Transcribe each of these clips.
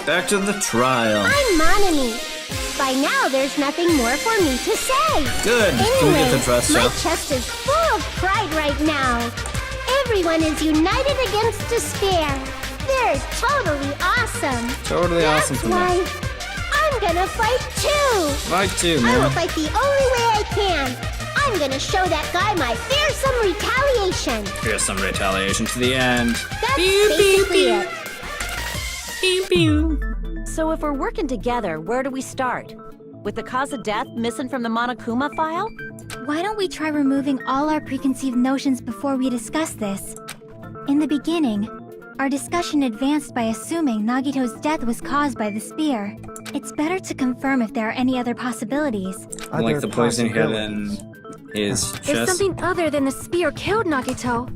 Back to the trial. I'm Monami. By now, there's nothing more for me to say. Good. Anyway, Can we get the dress my up? chest is full of pride right now. Everyone is united against despair. They're totally awesome. Totally awesome. That's why I'm gonna fight too. Fight too, I will man. fight the only way I can. I'm gonna show that guy my fearsome retaliation. Here's some retaliation to the end. That's basically it. Pew pew. So if we're working together, where do we start? With the cause of death missing from the Monokuma file? Why don't we try removing all our preconceived notions before we discuss this? In the beginning, our discussion advanced by assuming Nagito's death was caused by the spear. It's better to confirm if there are any other possibilities. Like the poison he had in his If chest. something other than the spear killed Nagito,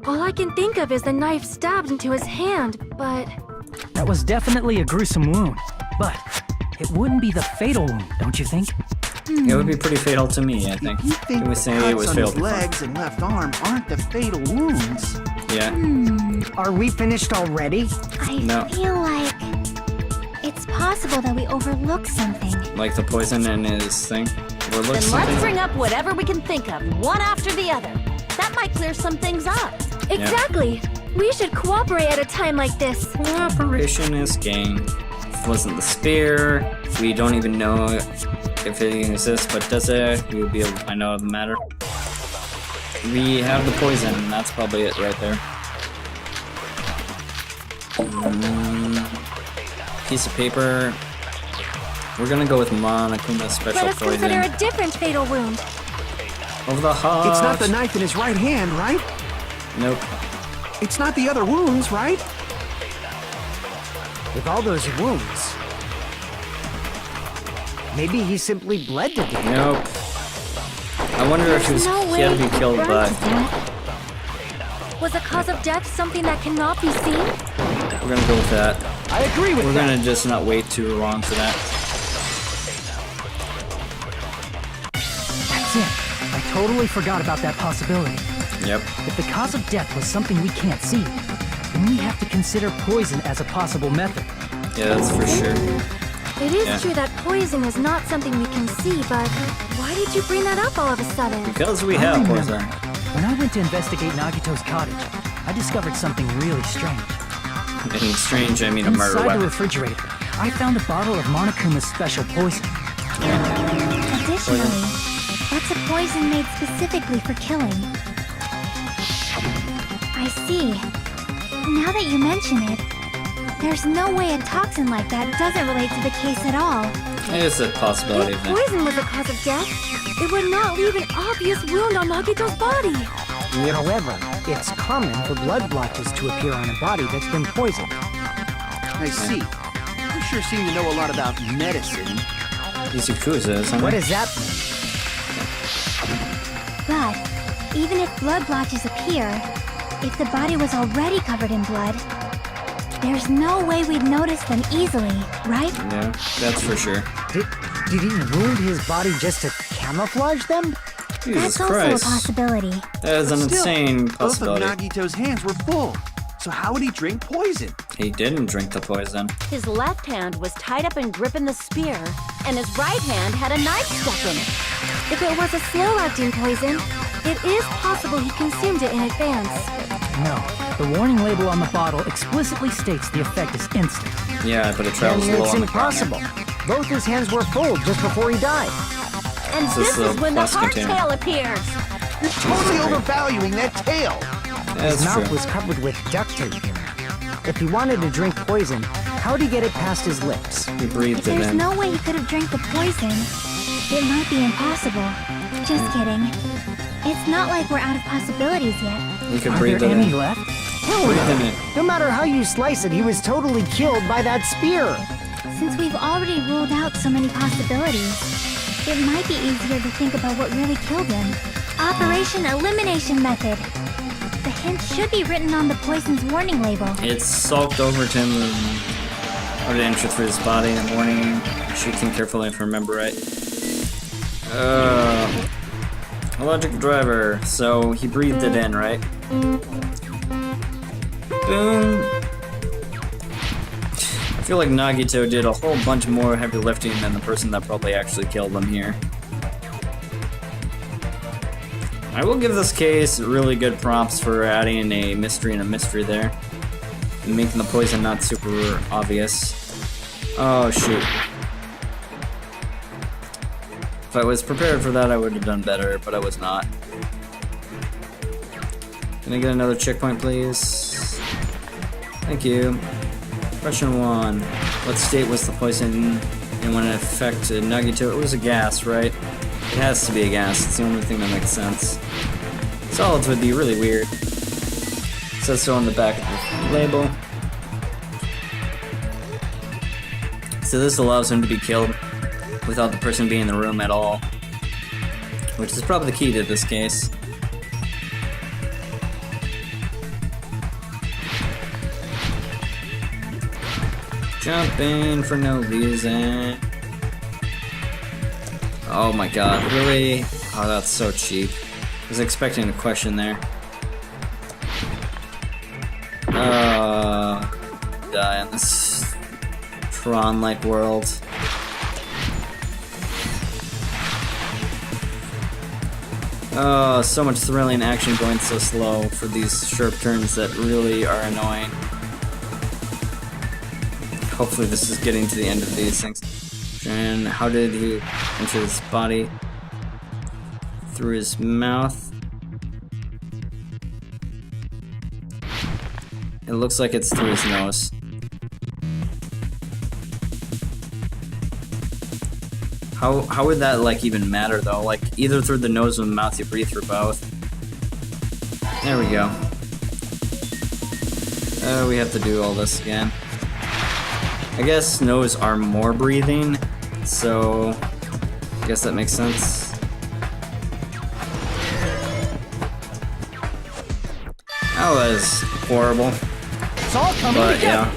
all I can think of is the knife stabbed into his hand, but... That was definitely a gruesome wound, but it wouldn't be the fatal wound, don't you think? It would be pretty fatal to me, I think. You think Can we the say it cuts was on fatal his legs and left arm aren't the fatal wounds? Yeah. Are we finished already? I No. feel like it's possible that we overlooked something. Like the poison in his thing. Overlook Then let's something. bring up whatever we can think of, one after the other. That might clear some things up. Exactly! We should cooperate at a time like this. Cooperation is gain. It wasn't the spear. We don't even know if it exists, but does it? We will be able to find out the matter. We have the poison, and that's probably it right there. Piece of paper. We're gonna go with Monokuma's special Let us poison. consider a different fatal wound. Over the heart. It's not the knife in his right hand, right? Nope. It's not the other wounds, right? With all those wounds, maybe he simply bled to death. Nope. I wonder if he had to be killed by. Was the cause of death something that cannot be seen? We're gonna go with that. I agree with We're that. gonna just not wait too long for that. That's it. I totally forgot about that possibility. Yep. If the cause of death was something we can't see, then we have to consider poison as a possible method. Yeah, that's for sure. It is Yeah. true that poison is not something we can see, but why did you bring that up all of a sudden? Because we I have remember. poison. When I went to investigate Nagito's cottage, I discovered something really strange. And strange, I mean a murder Inside the weapon. refrigerator, I found a bottle of Monokuma's special poison. Additionally, that's a poison made specifically for killing. I see. Now that you mention it, there's no way a toxin like that doesn't relate to the case at all. It's a possibility If then. poison was the cause of death, it would not leave an obvious wound on Nagito's body. However, it's common for blood blotches to appear on a body that's been poisoned. I see. You sure seem to know a lot about medicine. These Yakuza, isn't What it? does that mean? But even if blood blotches appear, if the body was already covered in blood, there's no way we'd notice them easily, right? Yeah, that's for sure. Did he wound his body just to camouflage them? Jesus That's also Christ. a possibility. That is an Still, insane Both of possibility. Nagito's hands were full. So how would he drink poison? He didn't drink the poison. His left hand was tied up and gripping the spear, and his right hand had a knife stuck in it. If it was a slow-acting poison, it is possible he consumed it in advance. No, the warning label on the bottle explicitly states the effect is instant. Yeah, but it Then travels low it's on the ground. impossible. Both his hands were full just before he died. And It's this this is little when the plus container. hardtail appears. You're totally overvaluing that tail. That's His mouth true. was covered with duct tape. If he wanted to drink poison, how'd he get it past his lips? He breathed If it there's in. no way he could have drank the poison, it might be impossible. Just kidding. It's not like we're out of possibilities yet. He could Are breathe there it any in. left? Breathe in it. No matter how you slice it, he was totally killed by that spear. Since we've already ruled out so many possibilities, it might be easier to think about what really killed him. Operation Elimination Method. The hint should be written on the poison's warning label. It's soaked over to him or to enter through his body in the morning. Should think carefully if I remember right. Electric driver. So he breathed it in, right? Boom. I feel like Nagito did a whole bunch more heavy lifting than the person that probably actually killed him here. I will give this case really good props for adding a mystery and a mystery there. And making the poison not super obvious. Oh shoot. If I was prepared for that, I would have done better, but I was not. Can I get another checkpoint, please? Thank you. Question 1. What state was the poison and when it affected Nagito? It was a gas, right? It has to be a gas. It's the only thing that makes sense. Solids would be really weird. It says so on the back of the label. So this allows him to be killed without the person being in the room at all. Which is probably the key to this case. Jumping for no reason. Oh my god, really? Oh, that's so cheap. I was expecting a question there. Die in this Tron-like world. Oh, so much thrilling action going so slow for these sharp turns that really are annoying. Hopefully this is getting to the end of these things. And how did he enter his body? Through his mouth. It looks like it's through his nose. How would that like even matter though? Like either through the nose or the mouth, you breathe through both. There we go. We have to do all this again. I guess nose are more breathing, so I guess that makes sense. That was horrible. It's all coming But together. yeah.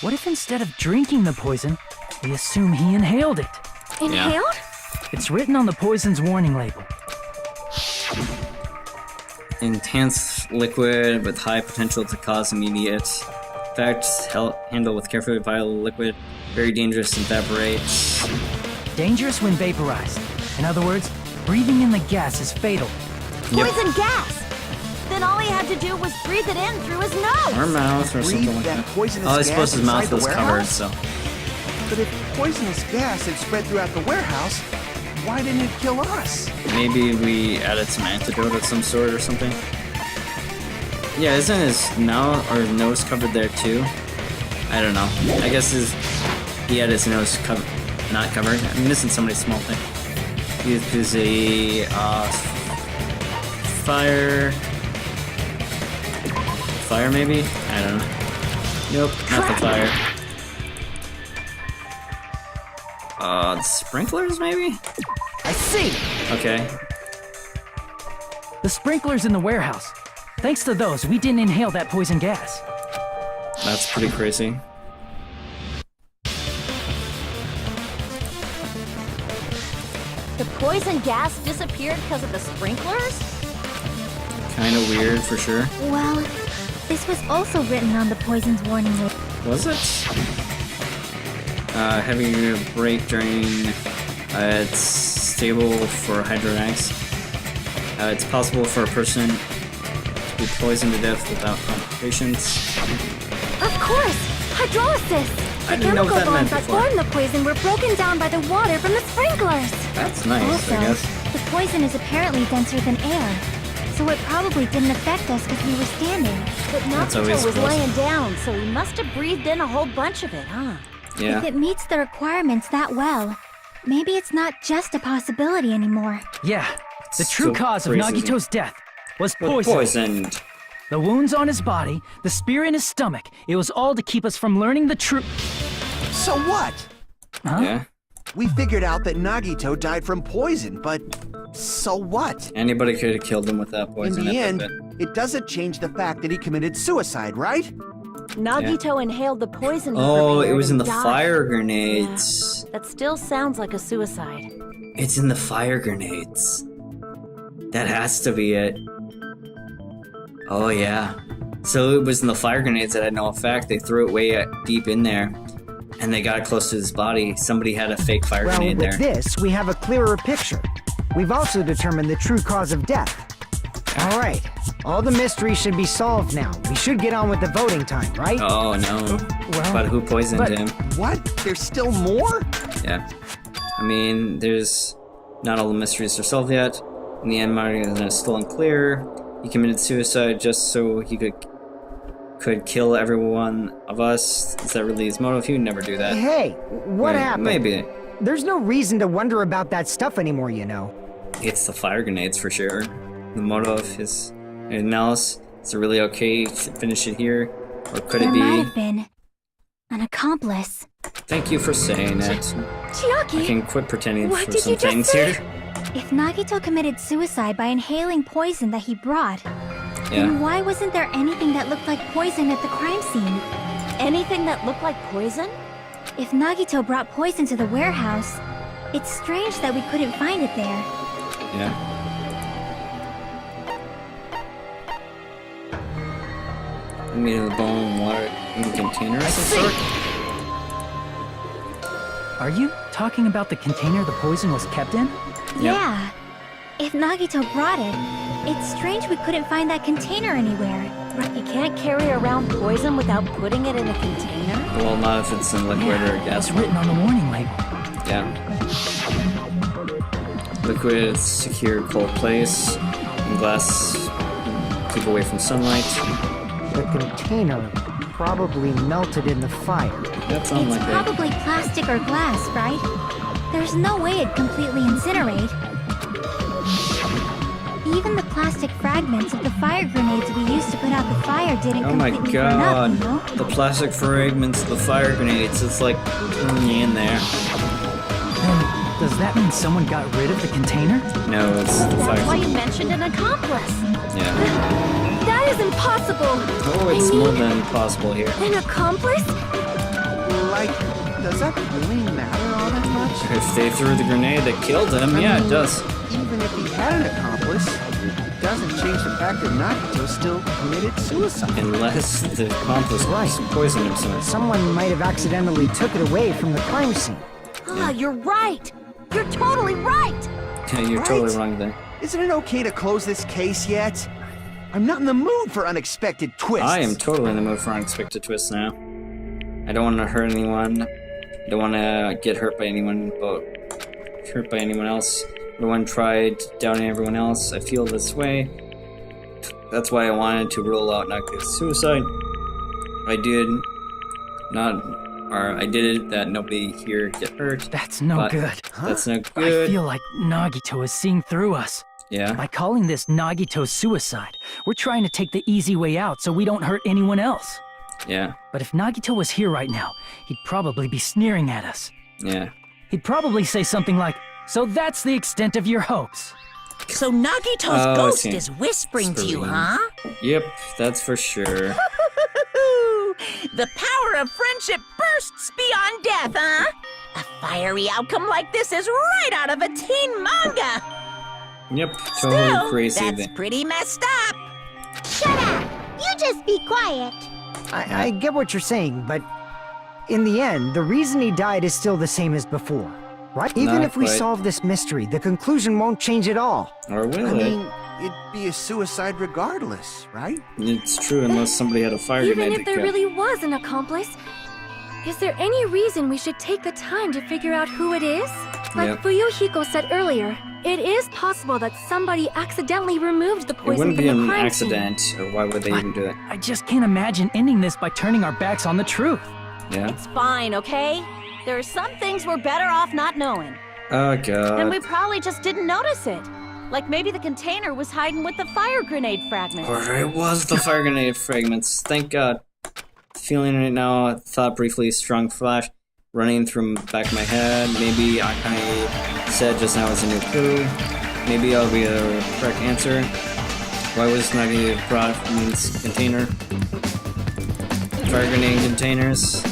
What if instead of drinking the poison, we assume he inhaled it? Inhaled? It's written on the poison's warning label. Intense liquid with high potential to cause immediate effects. Handle with carefully vital liquid. Very dangerous to evaporate. Dangerous when vaporized. In other words, breathing in the gas is fatal. Yep. Poison gas! Then all he had to do was breathe it in through his nose! Or mouth or Breathe something like that that. poisonous Oh, I suppose gas his mouth inside the was covered, warehouse? so. But if poisonous gas had spread throughout the warehouse, why didn't it kill us? Maybe we added some antidote of some sort or something. Yeah, isn't his mouth or nose covered there too? I don't know. I guess he had his nose not covered. I'm missing so many small things. He was busy. Fire maybe? I don't know. Nope, not the fire. The sprinklers maybe? I see! Okay. The sprinklers in the warehouse. Thanks to those, we didn't inhale that poison gas. That's pretty crazy. The poison gas disappeared because of the sprinklers? Kinda weird for sure. Well, this was also written on the poison's warning label. Was it? Heavy break during. It's stable for hydronax. It's possible for a person to be poisoned to death without complications. Of course! Hydrolysis! I The didn't know what chemical that meant bonds that before. form the poison were broken down by the water from the sprinklers! That's nice, Also, I guess. the poison is apparently denser than air, so it probably didn't affect us because we were standing. But That's always Nagito was close. laying down, so he must have breathed in a whole bunch of it, huh? If Yeah. it meets the requirements that well, maybe it's not just a possibility anymore. Yeah, the true So cause of crazy. Nagito's death was Was poison. poisoned. The wounds on his body, the spear in his stomach, it was all to keep us from learning the truth. So what? Huh? Yeah. We figured out that Nagito died from poison, but so what? Anybody could have killed him with that In poison. the I end, bet. it doesn't change the fact that he committed suicide, right? Nagito inhaled the poison he Oh, it prepared was in and the died. fire grenades. That still sounds like a suicide. It's in the fire grenades. That has to be it. Oh yeah. So it was in the fire grenades that had no effect. They threw it way deep in there, and they got it close to his body. Somebody had a fake fire Well, grenade with there. this, we have a clearer picture. We've also determined the true cause of death. All right, all the mysteries should be solved now. We should get on with the voting time, right? Oh no. Well, But who poisoned but- him? What? There's still more? Yeah. I mean, there's not all the mysteries are solved yet. In the end, Martin is still unclear. He committed suicide just so he could kill every one of us. Is that really his motive? He would never do that. Hey, what happened? Maybe. There's no reason to wonder about that stuff anymore, you know. It's the fire grenades for sure. The motive is anything else. Is it really okay to finish it here? Or could There it might be? have been an accomplice. Thank you for saying it. I Chiaki! can quit pretending What for did some you just things say? here. If Nagito committed suicide by inhaling poison that he brought, Yeah. then why wasn't there anything that looked like poison at the crime scene? Anything that looked like poison? If Nagito brought poison to the warehouse, it's strange that we couldn't find it there. Yeah. I mean, the bone and water in containers of some sort? Are you talking about the container the poison was kept in? Yeah. If Nagito brought it, it's strange we couldn't find that container anywhere. You can't carry around poison without putting it in a container? Well, not if it's in liquid or gas. It's written on the warning label. Yeah. Liquid, secure, cold place. And glass, keep away from sunlight. The container probably melted in the fire. That sounds It's like it. probably plastic or glass, right? There's no way it'd completely incinerate. Even the plastic fragments of the fire grenades we used to put out the fire didn't Oh my completely burn up, god. you know? The plastic fragments of the fire grenades. It's like in there. Then, does that mean someone got rid of the container? No, it's the That's fire. why you mentioned an accomplice. Yeah. That is impossible! Oh, it's more than possible here. An accomplice? Like, does that really matter all that much? If they threw the grenade that killed him, yeah, it does. Even if he had an accomplice, it doesn't change the fact that Nagito still committed suicide. Unless the accomplice poisoned himself. Someone might have accidentally took it away from the crime scene. Ah, you're right. You're totally right. Yeah, you're totally wrong there. Isn't it okay to close this case yet? I'm not in the mood for unexpected twists. I am totally in the mood for unexpected twists now. I don't want to hurt anyone. I don't want to get hurt by anyone, but hurt by anyone else. No one tried doubting everyone else. I feel this way. That's why I wanted to rule out Nagito's suicide. I did it that nobody here get hurt. That's no But good. That's no I good. feel like Nagito is seeing through us. Yeah. By calling this Nagito's suicide, we're trying to take the easy way out so we don't hurt anyone else. Yeah. But if Nagito was here right now, he'd probably be sneering at us. Yeah. He'd probably say something like, "So that's the extent of your hopes." So Nagito's Oh, I ghost see. is whispering to you, Whispering. huh? Yep, that's for sure. The power of friendship bursts beyond death, huh? A fiery outcome like this is right out of a teen manga. Yep, totally Still, crazy. that's pretty messed up. Shut up! You just be quiet. I get what you're saying, but in the end, the reason he died is still the same as before, right? Even Not if we quite. solve this mystery, the conclusion won't change at all. Or will I it? mean, it'd be a suicide regardless, right? It's true unless somebody had a fire Even grenade if to there kill. really was an accomplice, is there any reason we should take the time to figure out who it is? Like Yep. Fuyuhiko said earlier, it is possible that somebody accidentally removed the It poison wouldn't from be the an crime accident, or why would they even do that? I just can't imagine ending this by turning our backs on the truth. Yeah? It's fine, okay? There are some things we're better off not knowing. Oh And god. we probably just didn't notice it. Like maybe the container was hiding with the fire grenade fragments. Or it was the fire grenade fragments. Thank god. Feeling it now, I thought briefly, a strong flash running through the back of my head. Maybe I said just now was a new clue. Maybe I'll be a correct answer. Why was Nagi brought from this container? Fire grenade containers.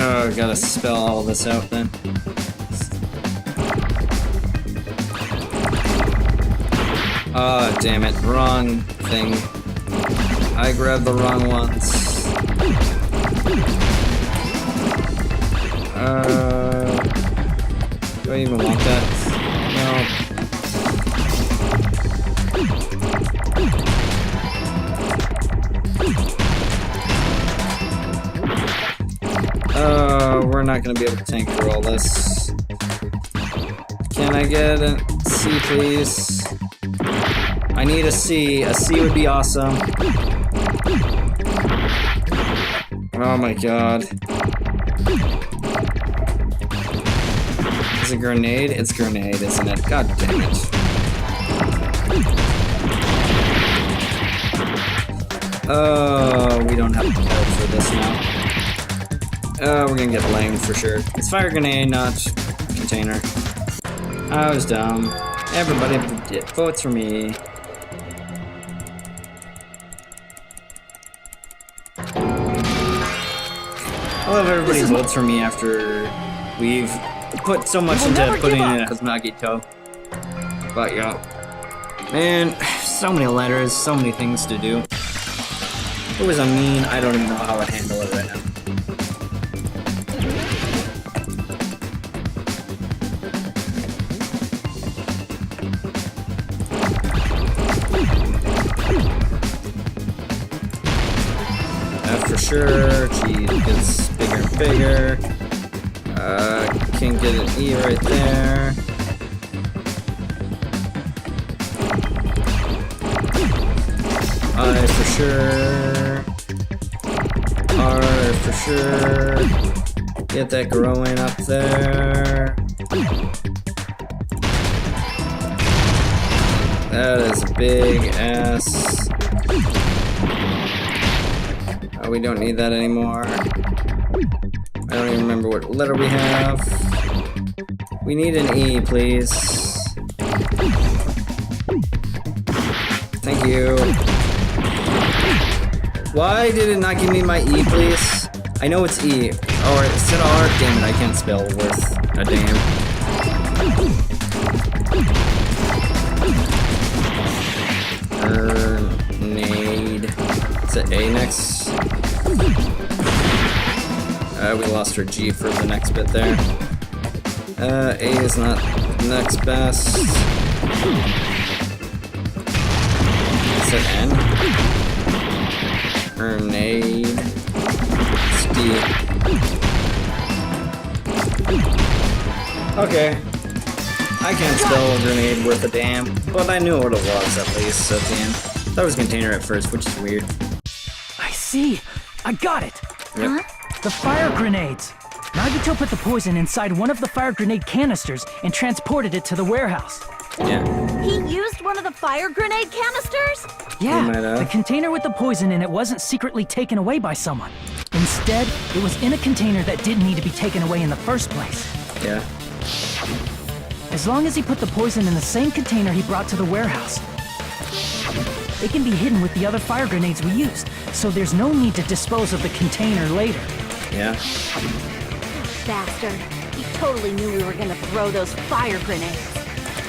Oh, gotta spell all this out then. Oh, damn it. Wrong anything. I grabbed the wrong ones. Do I even want that? No. We're not gonna be able to tank through all this. Can I get a C, please? I need a C. A C would be awesome. Oh my god. Is it grenade? It's grenade, isn't it? God damn it. Oh, we don't have the code for this now. We're gonna get blamed for sure. It's fire grenade, not container. I was dumb. Everybody votes for me. I love everybody votes for me after we've put so much into putting it as Nagito. But yeah. Man, so many letters, so many things to do. It was a mean, I don't even know how to handle it right now. For sure, G gets bigger and bigger. Can't get an E right there. I for sure. R for sure. Get that growing up there. That is a big S. Oh, we don't need that anymore. I don't even remember what letter we have. We need an E, please. Thank you. Why did it not give me my E, please? I know it's E. Oh, it said R. Damn it, I can't spell worth a damn. Grenade. Is it A next? We lost our G for the next bit there. A is not next best. Is it N? Grenade. It's D. Okay. I can't spell grenade worth a damn, but I knew what it was at least at the end. Thought it was container at first, which is weird. I see. I got it. Yep. The fire grenades. Nagito put the poison inside one of the fire grenade canisters and transported it to the warehouse. Yeah. He used one of the fire grenade canisters? Yeah, might have. the container with the poison in it wasn't secretly taken away by someone. Instead, it was in a container that didn't need to be taken away in the first place. Yeah. As long as he put the poison in the same container he brought to the warehouse, it can be hidden with the other fire grenades we used, so there's no need to dispose of the container later. Yeah. Bastard. He totally knew we were gonna throw those fire grenades.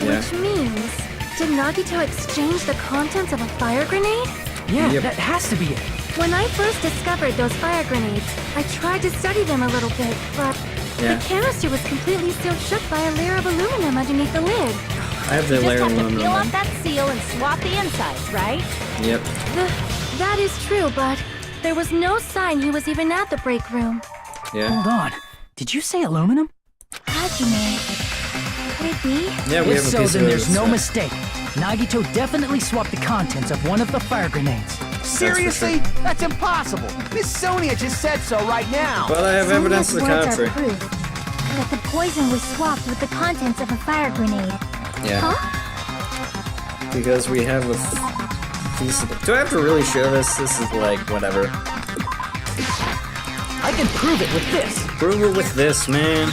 Yeah. Which means, did Nagito exchange the contents of a fire grenade? Yeah, Yep. that has to be it. When I first discovered those fire grenades, I tried to study them a little bit, but Yeah. the canister was completely sealed shut by a layer of aluminum underneath the lid. I have the Just layer have of to peel aluminum. off that seal and swap the insides, right? Yep. That is true, but there was no sign he was even at the break room. Yeah. Hold on. Did you say aluminum? Hajime. Could it be? Yeah, we If have a so, piece then of there's no mistake. Nagito definitely swapped the contents of one of the fire grenades. Seriously? That's impossible. Miss Sonia just said so right now. But I have evidence to the Sonia's words contrary. are proof that the poison was swapped with the contents of a fire grenade. Yeah. Because we have a piece of. Do I have to really show this? This is like whatever. I can prove it with this. Prove it with this, man.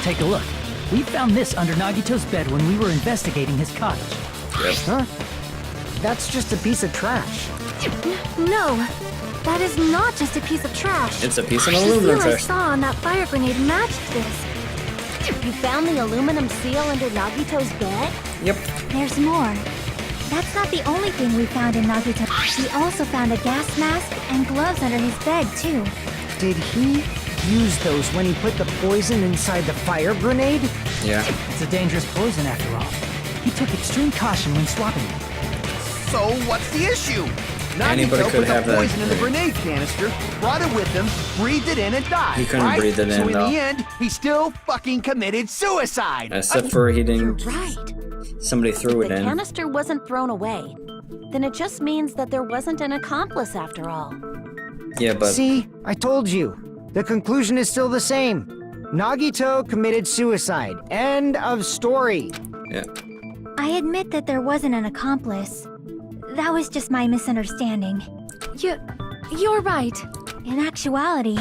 Take a look. We found this under Nagito's bed when we were investigating his cottage. Yep. Huh? That's just a piece of trash. No, that is not just a piece of trash. It's a piece of The aluminum seal I trash. saw on that fire grenade matched this. You found the aluminum seal under Nagito's bed? Yep. There's more. That's not the only thing we found in Nagito. We also found a gas mask and gloves under his bed, too. Did he use those when he put the poison inside the fire grenade? Yeah. It's a dangerous poison after all. He took extreme caution when swapping it. So what's the issue? Anybody Nagito could put the have that poison in the grenade. grenade canister, brought it with him, breathed it in, and died. He couldn't right? breathe it so in, in though. the end, he still fucking committed suicide. Except for he didn't. Right. Somebody threw it The in. canister wasn't thrown away. Then it just means that there wasn't an accomplice after all. Yeah, but See, I told you. The conclusion is still the same. Nagito committed suicide. End of story. yeah. I admit that there wasn't an accomplice. That was just my misunderstanding. You're right. In actuality,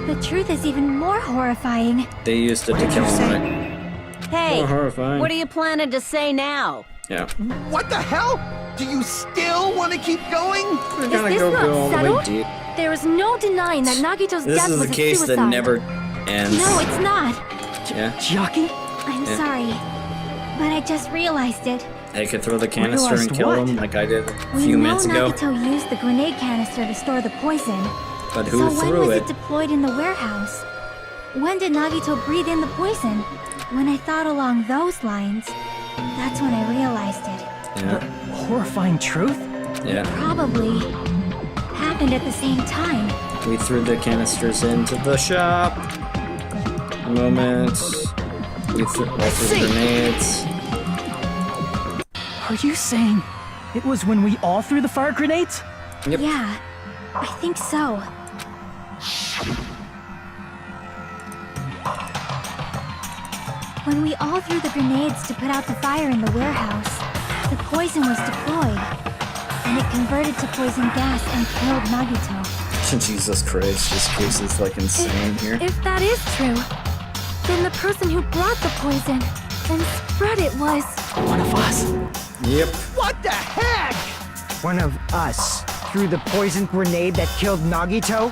the truth is even more horrifying. They used it to kill him, right? Hey, More horrifying. what are you planning to say now? Yeah. What the hell? Do you still want to keep going? We're Is gonna this go not all the way settled? deep. There is no denying that Nagito's This death is was a a case suicide. that never ends. No, it's not. Yeah. Chiaki? I'm Yeah. sorry. But I just realized it. They could throw the canister and Realized kill what? him like I did a We few know minutes ago. Nagito used the grenade canister to store the poison. But So who when threw was it? it deployed in the warehouse? When did Nagito breathe in the poison? When I thought along those lines, that's when I realized it. Yeah. Horrifying truth? Yeah. Probably happened at the same time. We threw the canisters into the shop. Moment. We threw all the grenades. Are you saying it was when we all threw the fire grenades? Yep. Yeah, I think so. When we all threw the grenades to put out the fire in the warehouse, the poison was deployed, and it converted to poison gas and killed Nagito. Jesus Christ, this case is like insane here. If that is true, then the person who brought the poison and spread it was... One of us. Yep. What the heck? One of us threw the poison grenade that killed Nagito?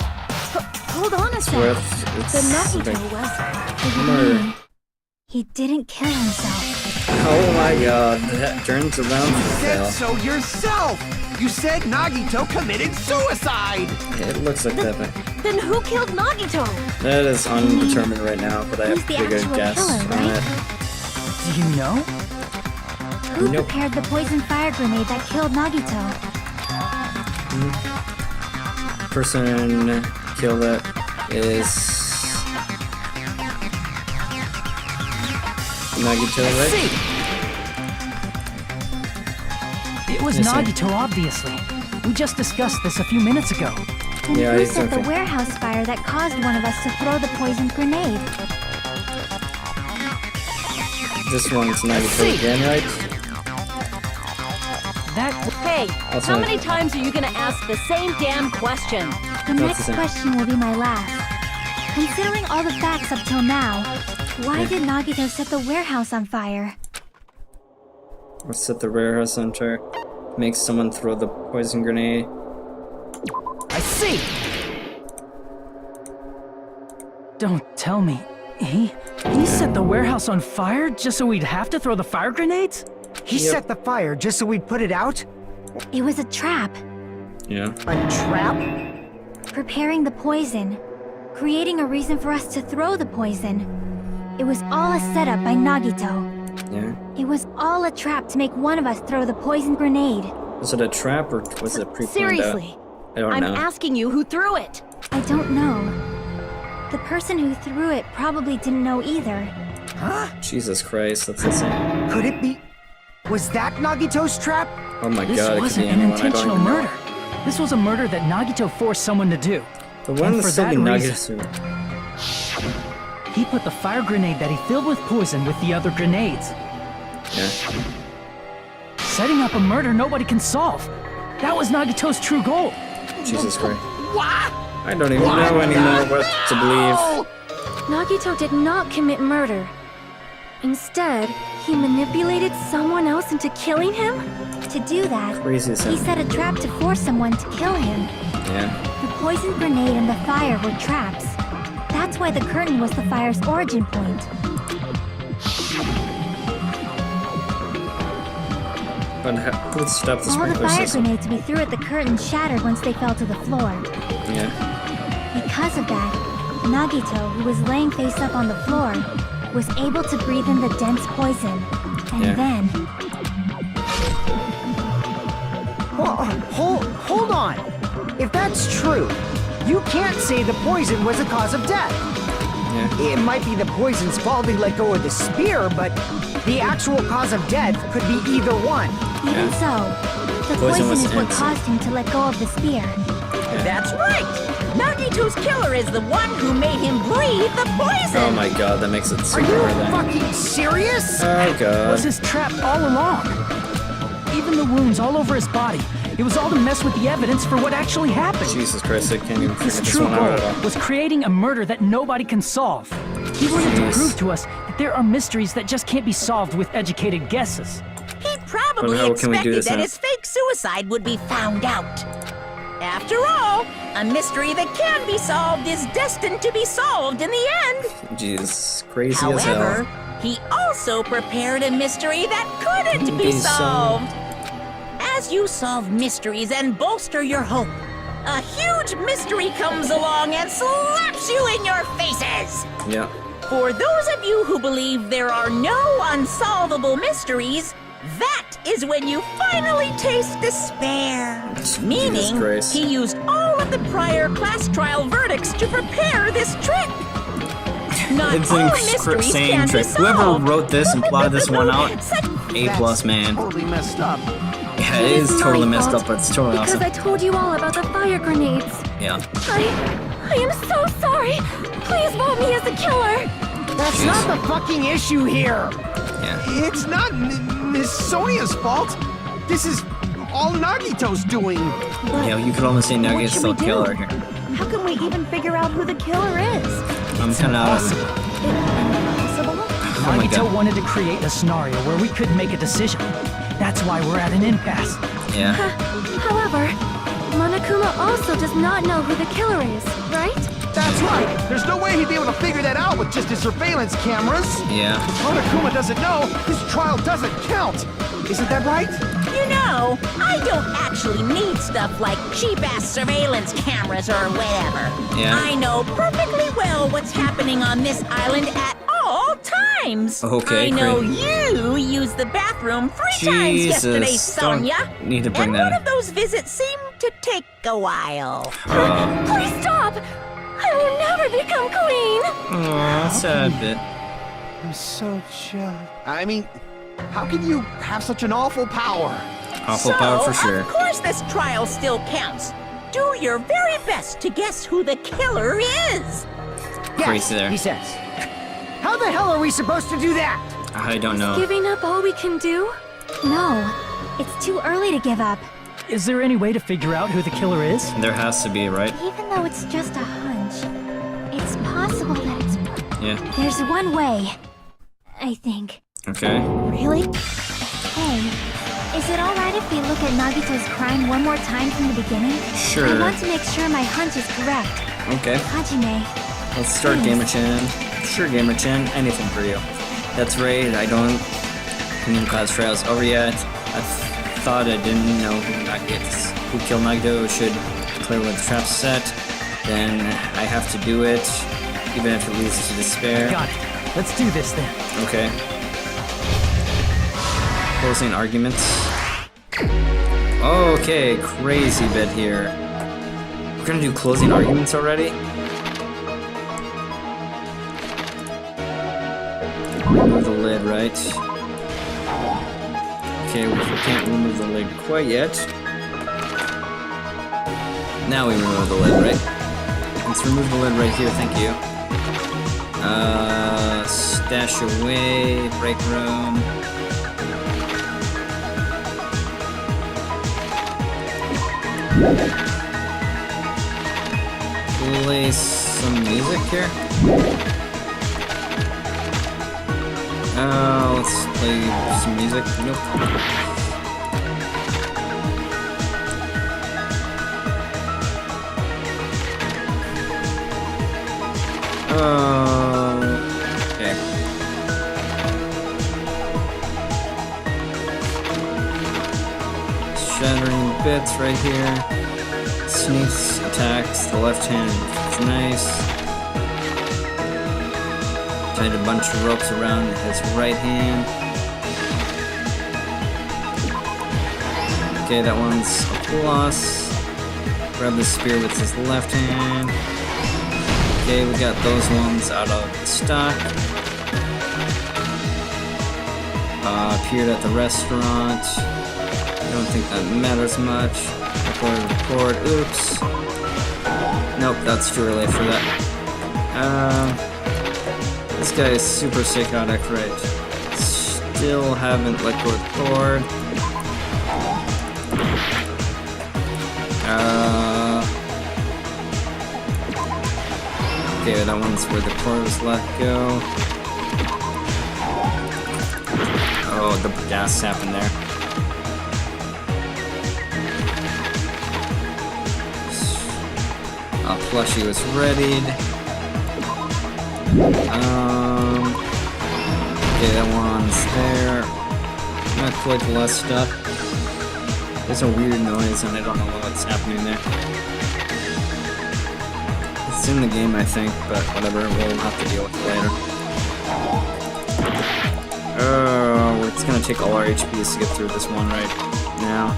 Hold on a sec. It's The Nagito big was... murder. He didn't kill himself. Oh my god, that turns around to Said fail. so yourself. You said Nagito committed suicide. It looks like that, but Then who killed Nagito? that is undetermined right now, but I have Who's the a pretty good actual guess killer, on right? it. Do you know? Who Nope. prepared the poison fire grenade that killed Nagito? Person killed it is Nagito, right? It was Yes, sir. Nagito, obviously. We just discussed this a few minutes ago. And Yeah, who he's set the okay. warehouse fire that caused one of us to throw the poison grenade? This one's Nagito again, right? That Hey, That's how right. many times are you gonna ask the same damn question? The That's next the same. question will be my last. Considering all the facts up till now, why did Nagito set the warehouse on fire? Or set the warehouse on fire. Make someone throw the poison grenade. I see. Don't tell me. He set the warehouse on fire just so we'd have to throw the fire grenades? He Yep. set the fire just so we'd put it out? It was a trap. Yeah. A trap? Preparing the poison. Creating a reason for us to throw the poison. It was all a setup by Nagito. Yeah. It was all a trap to make one of us throw the poison grenade. Was it a trap or was it pre-planned out? Seriously, I don't I'm know. asking you who threw it. I don't know. The person who threw it probably didn't know either. Jesus Christ, that's insane. Could it be... Was that Nagito's trap? Oh my This god, it could be wasn't an anyone. I don't intentional even know. murder. This was a murder that Nagito forced someone to do. The one And that's for still that be reason- Nagito. He put the fire grenade that he filled with poison with the other grenades. Yeah. Setting up a murder nobody can solve. That was Nagito's true goal. Jesus Christ. What? I don't even know anymore what to believe. Nagito did not commit murder. Instead, he manipulated someone else into killing him? To do that, Crazy as he hell. set a trap to force someone to kill him. Yeah. The poison grenade and the fire were traps. That's why the curtain was the fire's origin point. But who would stop the All the sprinkler fire system? grenades we threw at the curtain shattered once they fell to the floor. Yeah. Because of that, Nagito, who was laying face up on the floor, was able to breathe in the dense poison. And Yeah. then... Hold on! If that's true, you can't say the poison was the cause of death. Yeah. It might be the poison's fault they let go of the spear, but the actual cause of death could be either one. Even Yeah. so, the Poison poison was is what innocent. caused him to let go of the spear. That's right! Nagito's killer is the one who made him breathe the poison! Oh my god, that makes it Are super you hard then. fucking serious? Oh was god. his trap all along. Even the wounds all over his body. It was all to mess with the evidence for what actually happened. Jesus Christ, I can't even His figure this true one out at all. goal was creating a murder that nobody can solve. He wanted Jeez. to prove to us that there are mysteries that just can't be solved with educated guesses. He probably But how can we do expected this that now? his fake suicide would be found out. After all, a mystery that can be solved is destined to be solved in the end. Jesus, crazy as However, hell. he also prepared a mystery that couldn't be solved. As you solve mysteries and bolster your hope, a huge mystery comes along and slaps you in your faces. Yeah. For those of you who believe there are no unsolvable mysteries, that is when you finally taste despair. Meaning, Christ. he used all of the prior class trial verdicts to prepare this trick. Not It's all an mysteries insane can trick. be Whoever solved. wrote this and plotted this one out, Such A+ man. Totally messed up. Yeah, it is It's totally my messed fault, up, but it's totally because awesome. I told you all about the fire grenades. Yeah. I am so sorry. Please vote me as the killer. That's not the fucking issue here. Yeah. It's not Miss Sonia's fault. This is all Nagito's doing. Yeah, you could almost say Nugget's should still we do? killer here. How can we even figure out who the killer is? I'm kind of out of it. Impossible? Oh my Nagito god. wanted to create a scenario where we could make a decision. That's why we're at an impasse. Yeah. However, Monokuma also does not know who the killer is, right? That's right. There's no way he'd be able to figure that out with just his surveillance cameras. Yeah. Monokuma doesn't know. His trial doesn't count. Isn't that right? You know, I don't actually need stuff like cheap-ass surveillance cameras or whatever. Yeah. I know perfectly well what's happening on this island at all times. Okay, I know great. you used the bathroom 3 times yesterday, Jesus, don't Sonia. need to bring and that one in. of those visits seemed to take a while. Please stop! I will never become clean! Aw, sad bit. I'm so jealous. I mean, how can you have such an awful power? Awful So, power for sure. of course this trial still counts. Do your very best to guess who the killer is. Yes, Crazy there. he says. How the hell are we supposed to do that? I don't know. Giving up all we can do? No, it's too early to give up. Is there any way to figure out who the killer is? There has to be, right? Even though it's just a hunch, it's possible that it's... Yeah. There's one way, I think. Okay. Really? Hey, is it alright if we look at Nagito's crime one more time from the beginning? I Sure. want to make sure my hunch is correct. Okay. Hajime, Let's start Gamer-chan. Sure, Gamer-chan. Anything for you. That's right. I don't... Kingdom Class Trials over yet. I thought I didn't know who killed Nagito should clear with the trap set. Then I have to do it, even if it leads to despair. Got it. Let's do this then. Okay. Closing arguments. Okay, crazy bit here. We're gonna do closing arguments already? Remove the lid, right? Okay, we can't remove the lid quite yet. Now we remove the lid, right? Let's remove the lid right here, thank you. Stash away, break room. Play some music here. Let's play some music. Nope. Okay. targets right here. Sneaks, attacks, the left hand. It's nice. Tied a bunch of ropes around his right hand. Okay, that one's a plus. Grab the spear with his left hand. Okay, we got those ones out of stock. Appeared at the restaurant. I don't think that matters much. Record. Oops. Nope, that's too early for that. This guy is super psychotic, right? Still haven't let go of the cord. Okay, that one's where the cord was let go. Oh, the gas happened there. Plushie was readied. Okay, that one's there. Not quite the last stuff. There's a weird noise and I don't know what's happening there. It's in the game, I think, but whatever, we'll have to deal with it later. Oh, it's gonna take all our HPs to get through this one right now.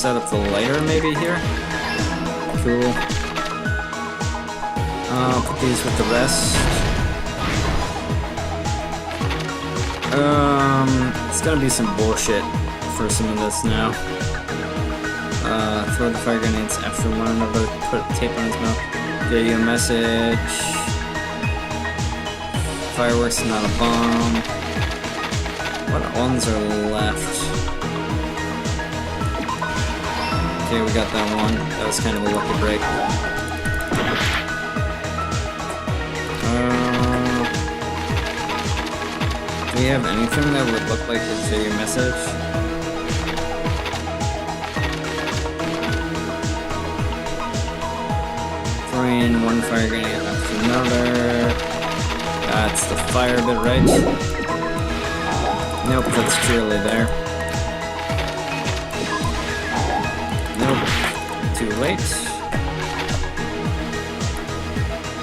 Set up the lighter maybe here. Cool. Put these with the rest. It's gonna be some bullshit for some of this now. Throw the fire grenades after one another, put tape on his mouth. Get you a message. Fireworks, not a bomb. What ones are left? Okay, we got that one. That was kind of a lucky break. Do we have anything that would look like a video message? Throwing one fire grenade after another. That's the fire bit, right? Nope, that's truly there. Nope, too late.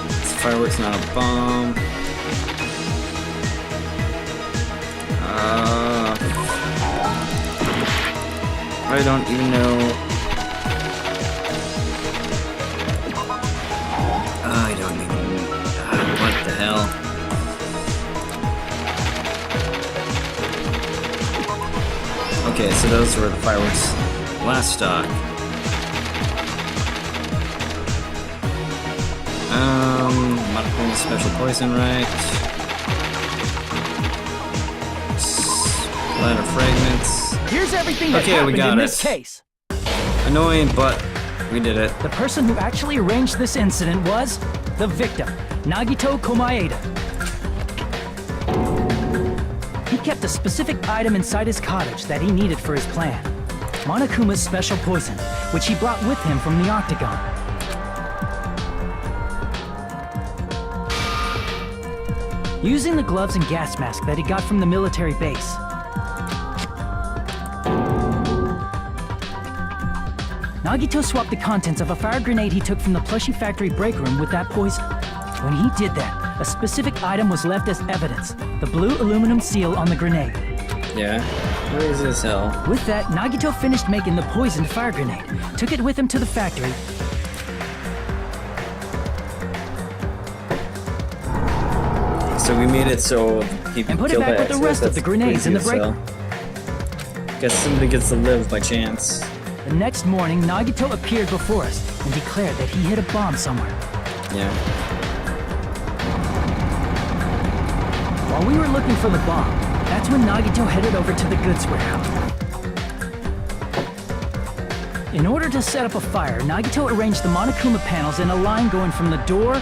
This fireworks, not a bomb. I don't even know. I don't even. What the hell? Okay, so those were the fireworks. Last stock. Modified special poison, right? Splatter fragments. Here's everything that happened we got in it. this case. Annoying, but we did it. The person who actually arranged this incident was the victim, Nagito Komaeda. He kept a specific item inside his cottage that he needed for his plan. Monokuma's special poison, which he brought with him from the Octagon. Using the gloves and gas mask that he got from the military base, Nagito swapped the contents of a fire grenade he took from the plushie factory break room with that poison. When he did that, a specific item was left as evidence, the blue aluminum seal on the grenade. Yeah, where is this hell? With that, Nagito finished making the poisoned fire grenade, took it with him to the factory, So we made it so he and put it back with the rest of the grenades in the break room. Guess somebody gets to live by chance. The next morning, Nagito appeared before us and declared that he hid a bomb somewhere. Yeah. While we were looking for the bomb, that's when Nagito headed over to the goods warehouse. In order to set up a fire, Nagito arranged the Monokuma panels in a line going from the door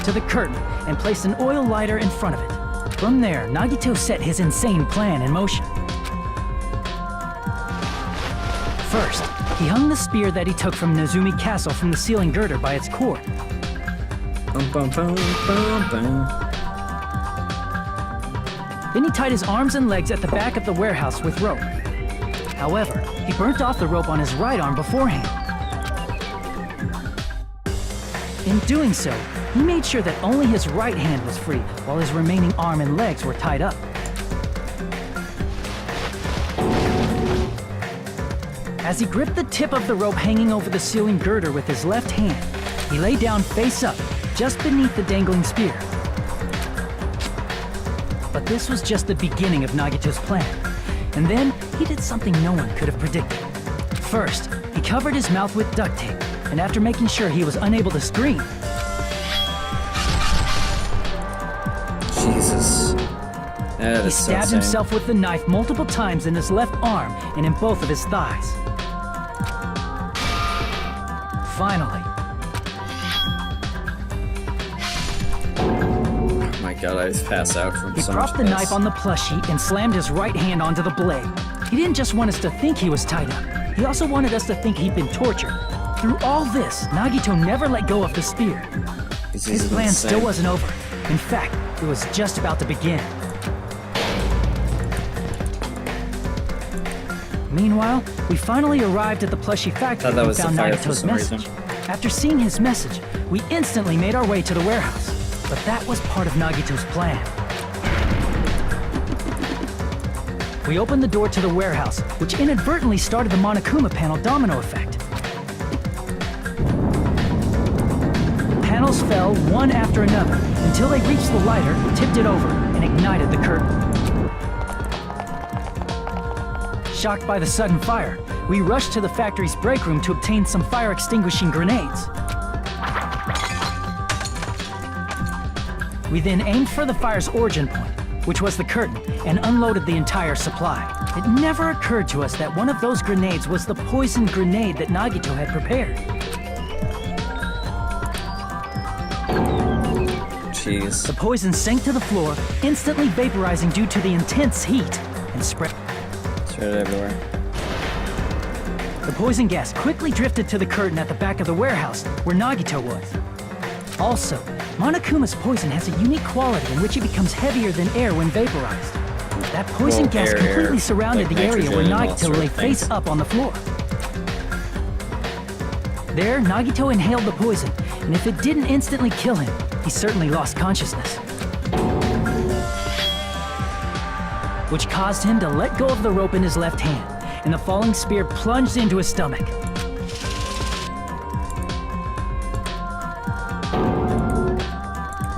to the curtain and placed an oil lighter in front of it. From there, Nagito set his insane plan in motion. First, he hung the spear that he took from Nezumi Castle from the ceiling girder by its cord. Bum, bum, bum, bum, bum. Then he tied his arms and legs at the back of the warehouse with rope. However, he burnt off the rope on his right arm beforehand. In doing so, he made sure that only his right hand was free, while his remaining arm and legs were tied up. As he gripped the tip of the rope hanging over the ceiling girder with his left hand, he lay down face up, just beneath the dangling spear. But this was just the beginning of Nagito's plan. And then, he did something no one could have predicted. First, he covered his mouth with duct tape, and after making sure he was unable to scream, Jesus. That he is so stabbed insane. himself with the knife multiple times in his left arm and in both of his thighs. Finally, Oh my god, I just passed out from he so much propped the piss. knife on the plush sheet and slammed his right hand onto the blade. He didn't just want us to think he was tied up. He also wanted us to think he'd been tortured. Through all this, Nagito never let go of the spear. This His is plan insane. still wasn't over. In fact, it was just about to begin. Meanwhile, we finally arrived at the plushie factory Thought that and was the found fire for Nagito's some message. reason. After seeing his message, we instantly made our way to the warehouse. But that was part of Nagito's plan. We opened the door to the warehouse, which inadvertently started the Monokuma panel domino effect. Panels fell one after another until they reached the lighter, tipped it over, and ignited the curtain. Shocked by the sudden fire, we rushed to the factory's break room to obtain some fire-extinguishing grenades. We then aimed for the fire's origin point, which was the curtain, and unloaded the entire supply. It never occurred to us that one of those grenades was the poisoned grenade that Nagito had prepared. Jeez. The poison sank to the floor, instantly vaporizing due to the intense heat, and spread. Spread everywhere. The poison gas quickly drifted to the curtain at the back of the warehouse, where Nagito was. Also, Monokuma's poison has a unique quality in which it becomes heavier than air when vaporized. That poison Well, gas air, completely surrounded like the area where nitrogen and all Nagito sort lay of things. face up on the floor. There, Nagito inhaled the poison, and if it didn't instantly kill him, he certainly lost consciousness. Which caused him to let go of the rope in his left hand, and the falling spear plunged into his stomach.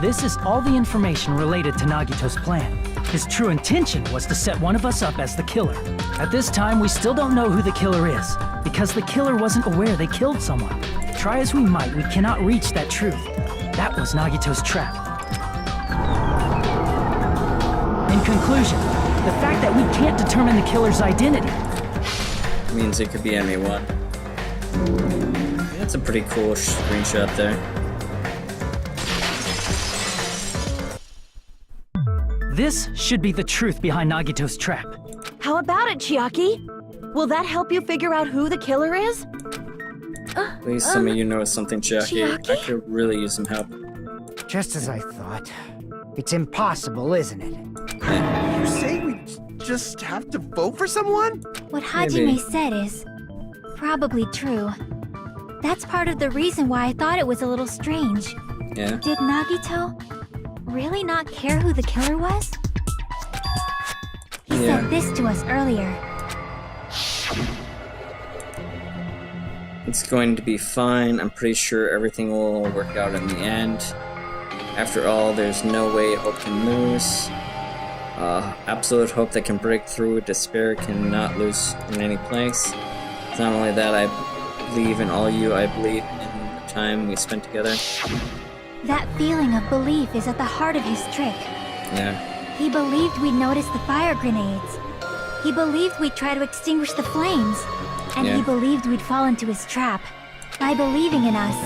This is all the information related to Nagito's plan. His true intention was to set one of us up as the killer. At this time, we still don't know who the killer is, because the killer wasn't aware they killed someone. Try as we might, we cannot reach that truth. That was Nagito's trap. In conclusion, the fact that we can't determine the killer's identity Means it could be anyone. That's a pretty cool screenshot there. This should be the truth behind Nagito's trap. How about it, Chiaki? Will that help you figure out who the killer is? At least some of you know something, Chiaki. I Chiaki? could really use some help. Just as I thought. It's impossible, isn't it? You say we just have to vote for someone? What Hajime said is probably true. That's part of the reason why I thought it was a little strange. Yeah. Did Nagito really not care who the killer was? He Yeah. said this to us earlier. It's going to be fine. I'm pretty sure everything will work out in the end. After all, there's no way hope can lose. Absolute hope that can break through. Despair cannot lose in any place. It's not only that I believe in all you, I believe in the time we spent together. That feeling of belief is at the heart of his trick. Yeah. He believed we'd notice the fire grenades. He believed we'd try to extinguish the flames. And he Yeah. believed we'd fall into his trap. By believing in us,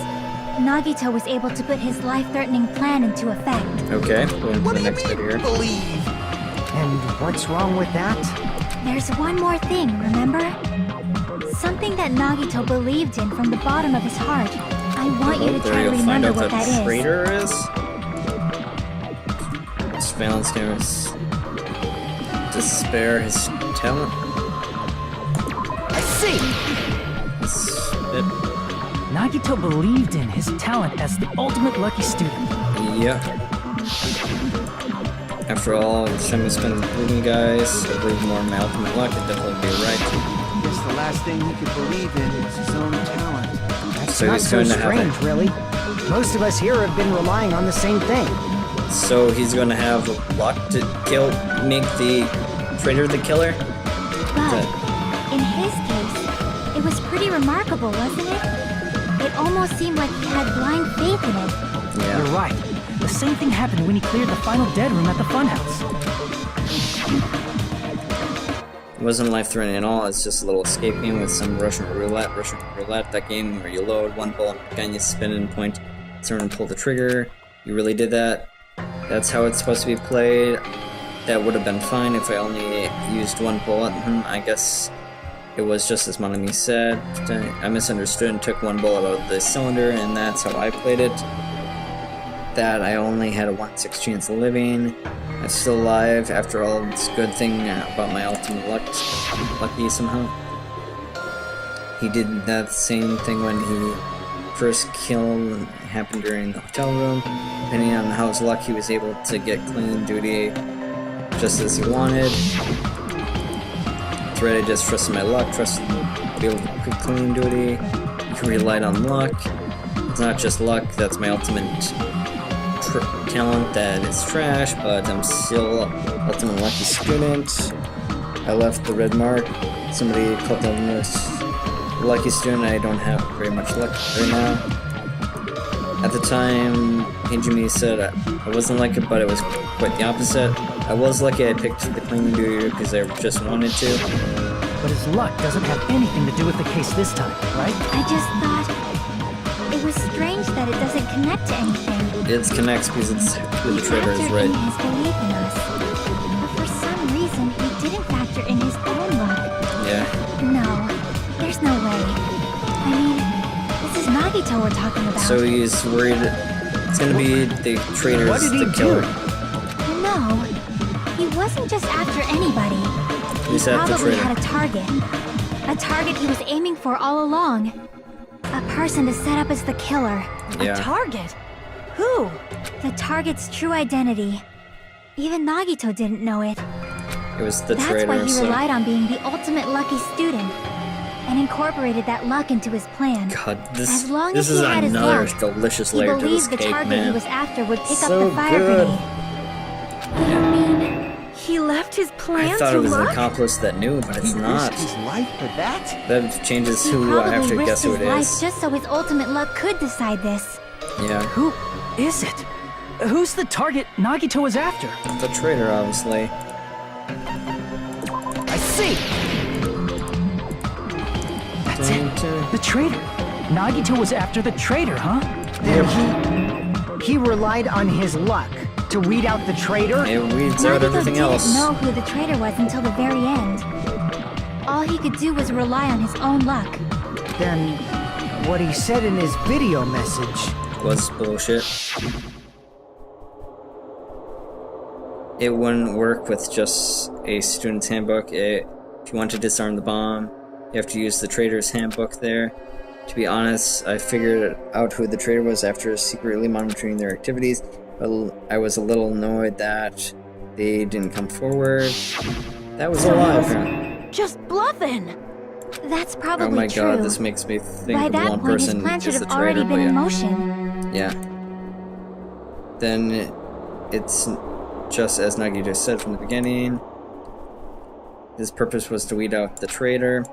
Nagito was able to put his life-threatening plan into effect. Okay, going to What the do you next bit here. mean, believe? And what's wrong with that? There's one more thing, remember? Something that Nagito believed in from the bottom of his heart. I want you to There try to you'll find remember out what the that is. traitor is. Surveillance cameras. Despair his talent. I see! Spit. Nagito believed in his talent as the ultimate lucky student. Yeah. After all, the time we spent improving guys, I believe more in my ultimate luck, it'd definitely be right. I guess the last thing he could believe in was his own talent. That's So not he's so going to have strange, really. Most of us here have been relying on the same thing. So he's going to have luck to make the traitor the killer? But in his case, it was pretty remarkable, wasn't it? It almost seemed like he had blind faith in it. Yeah. You're right. The same thing happened when he cleared the final dead room at the funhouse. It wasn't life-threatening at all, it's just a little escape game with some Russian roulette. Russian roulette, that game where you load one bullet, and you spin it and point, turn and pull the trigger. You really did that. That's how it's supposed to be played. That would have been fine if I only used one bullet. I guess it was just as Monami said. I misunderstood and took one bullet out of the cylinder, and that's how I played it. That I only had a 1/6 chance of living. I'm still alive after all. It's a good thing about my ultimate lucky somehow. He did that same thing when he first killed happened during the hotel room. Depending on how his luck, he was able to get clean duty just as he wanted. That's right, I just trusted my luck, trusted to be able to get clean duty. He relied on luck. It's not just luck, that's my ultimate talent that is trash, but I'm still ultimate lucky student. I left the red mark. Somebody called them this lucky student. I don't have very much luck right now. At the time, Hinjimi said I wasn't lucky, but it was quite the opposite. I was lucky I picked the clean duty because I just wanted to. But his luck doesn't have anything to do with the case this time, right? I just thought it was strange that it doesn't connect to anything. It connects because it's who the traitor is, He right? factored in his belief in us. But for some reason, he didn't factor in his own luck. Yeah. No, there's no way. I mean, this is Nagito we're talking about. So he's worried it's gonna be the traitor's What did he the killer. No, he wasn't just after anybody. He's He after probably traitor. had a target. A target he was aiming for all along. A person to set up as the killer. Yeah. A target? Who? The target's true identity. Even Nagito didn't know it. It was the That's traitor. why he So relied on being the ultimate lucky student. And incorporated that luck into his plan. God, this As long this as is he had his another luck, delicious He layer to this believed the cake, target man. he was after would pick So up the fire good. grenade. You mean he left his plan I thought to it was an luck? accomplice that knew, but it's He not. risked his life for that? That changes He who I probably have to risked guess who his it life is. just so his ultimate luck could decide this. Yeah, Who is it? Who's the target Nagito was after? the traitor, obviously. I see! That's it. The traitor. Nagito was after the traitor, huh? Then he relied on his luck to weed out the traitor? It weeds out Nagito everything didn't else. know who the traitor was until the very end. All he could do was rely on his own luck. Then what he said in his video message. Was bullshit. It wouldn't work with just a student's handbook. If you want to disarm the bomb, you have to use the traitor's handbook there. To be honest, I figured out who the traitor was after secretly monitoring their activities, but I was a little annoyed that they didn't come forward. That was a lie, apparently. Just bluffing! That's probably Oh my true. god, this makes me think By of that one point, his person plan should is have the already traitor, been in but motion. yeah. Then it's just as Nagito said from the beginning. His purpose was to weed out the traitor.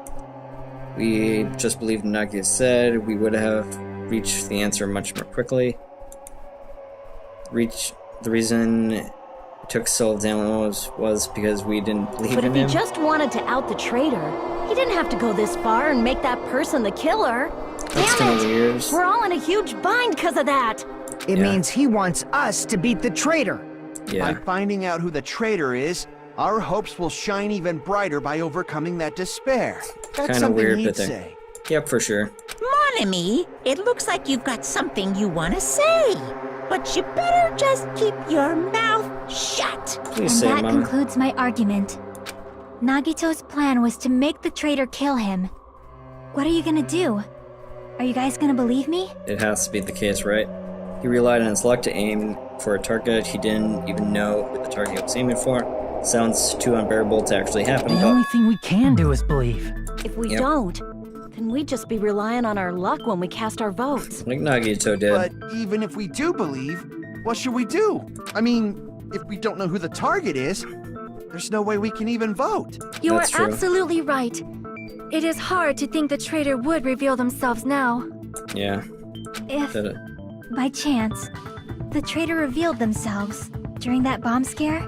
We just believed Nagito said, we would have reached the answer much more quickly. The reason it took so long was because we didn't believe But in if he him. just wanted to out the traitor, he didn't have to go this far and make that person the killer. That's Damn kind of it! weird. We're all in a huge bind because of that. It Yeah. means he wants us to beat the traitor. Yeah. By finding out who the traitor is, our hopes will shine even brighter by overcoming that despair. That's Kinda something weird, he'd but they- say. Yep, for sure. Monami, it looks like you've got something you want to say. But you better just keep your mouth shut. Please And say, that Mama. concludes my argument. Nagito's plan was to make the traitor kill him. What are you gonna do? Are you guys gonna believe me? It has to be the case, right? He relied on his luck to aim for a target he didn't even know who the target was aiming for. Sounds too unbearable to actually happen, The but only thing we can do is believe. If we Yep. don't, then we'd just be relying on our luck when we cast our votes. like Nagito did. But even if we do believe, what should we do? I mean, if we don't know who the target is, there's no way we can even vote. You are That's true. absolutely right. It is hard to think the traitor would reveal themselves now. Yeah, If, did it. by chance, the traitor revealed themselves during that bomb scare,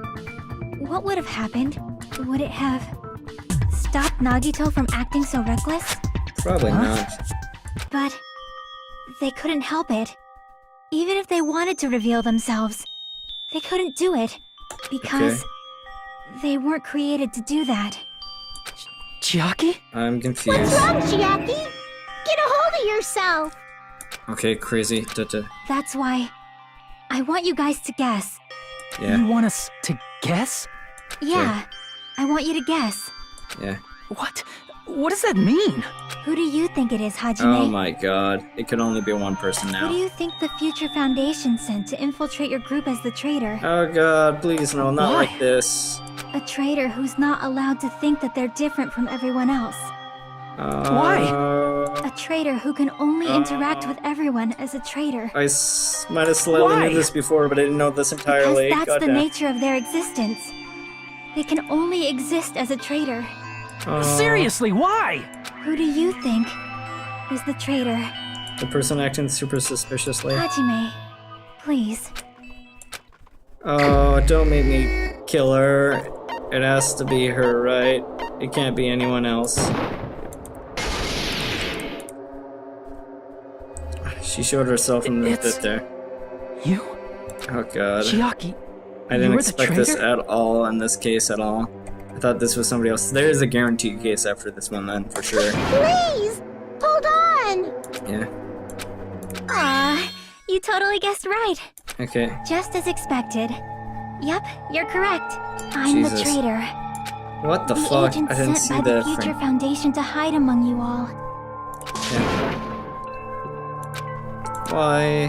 what would have happened? Would it have stopped Nagito from acting so reckless? Probably not. But they couldn't help it. Even if they wanted to reveal themselves, they couldn't do it because they weren't created to do that. Chiaki? I'm What's confused. wrong, Chiaki? Get a hold of yourself! Okay, crazy. That's why I want you guys to guess. Yeah, You want us to guess? Yeah, I want you to guess. yeah. What? What does that mean? Who do you think it is, Hajime? Oh my god. It could only be one person Who do now. you think the Future Foundation sent to infiltrate your group as the traitor? Oh god, please no, not Why? like this. A traitor who's not allowed to think that they're different from everyone else. Why? A traitor who can only interact with everyone as a traitor. I might have slightly Why? knew this before, but I didn't know this Because entirely. that's the Goddamn. nature of their existence. They can only exist as a traitor. Seriously, why? Who do you think is the traitor? The person acting super suspiciously. Hajime, please. Oh, don't make me kill her. It has to be her, right? It can't be anyone else. She showed herself in the It's- bit there. You? Oh god. Chiaki? I didn't you were the expect this traitor? at all in this case at all. I thought this was somebody else. There is a guaranteed case after this one then, for sure. Please! Hold on! Yeah. Ah, you totally guessed right. Okay. Just as expected. Yep, you're correct. I'm Jesus. the traitor. What the The fuck? agent I didn't sent see by the the Future frame. Foundation to hide among you all. Yeah. Why?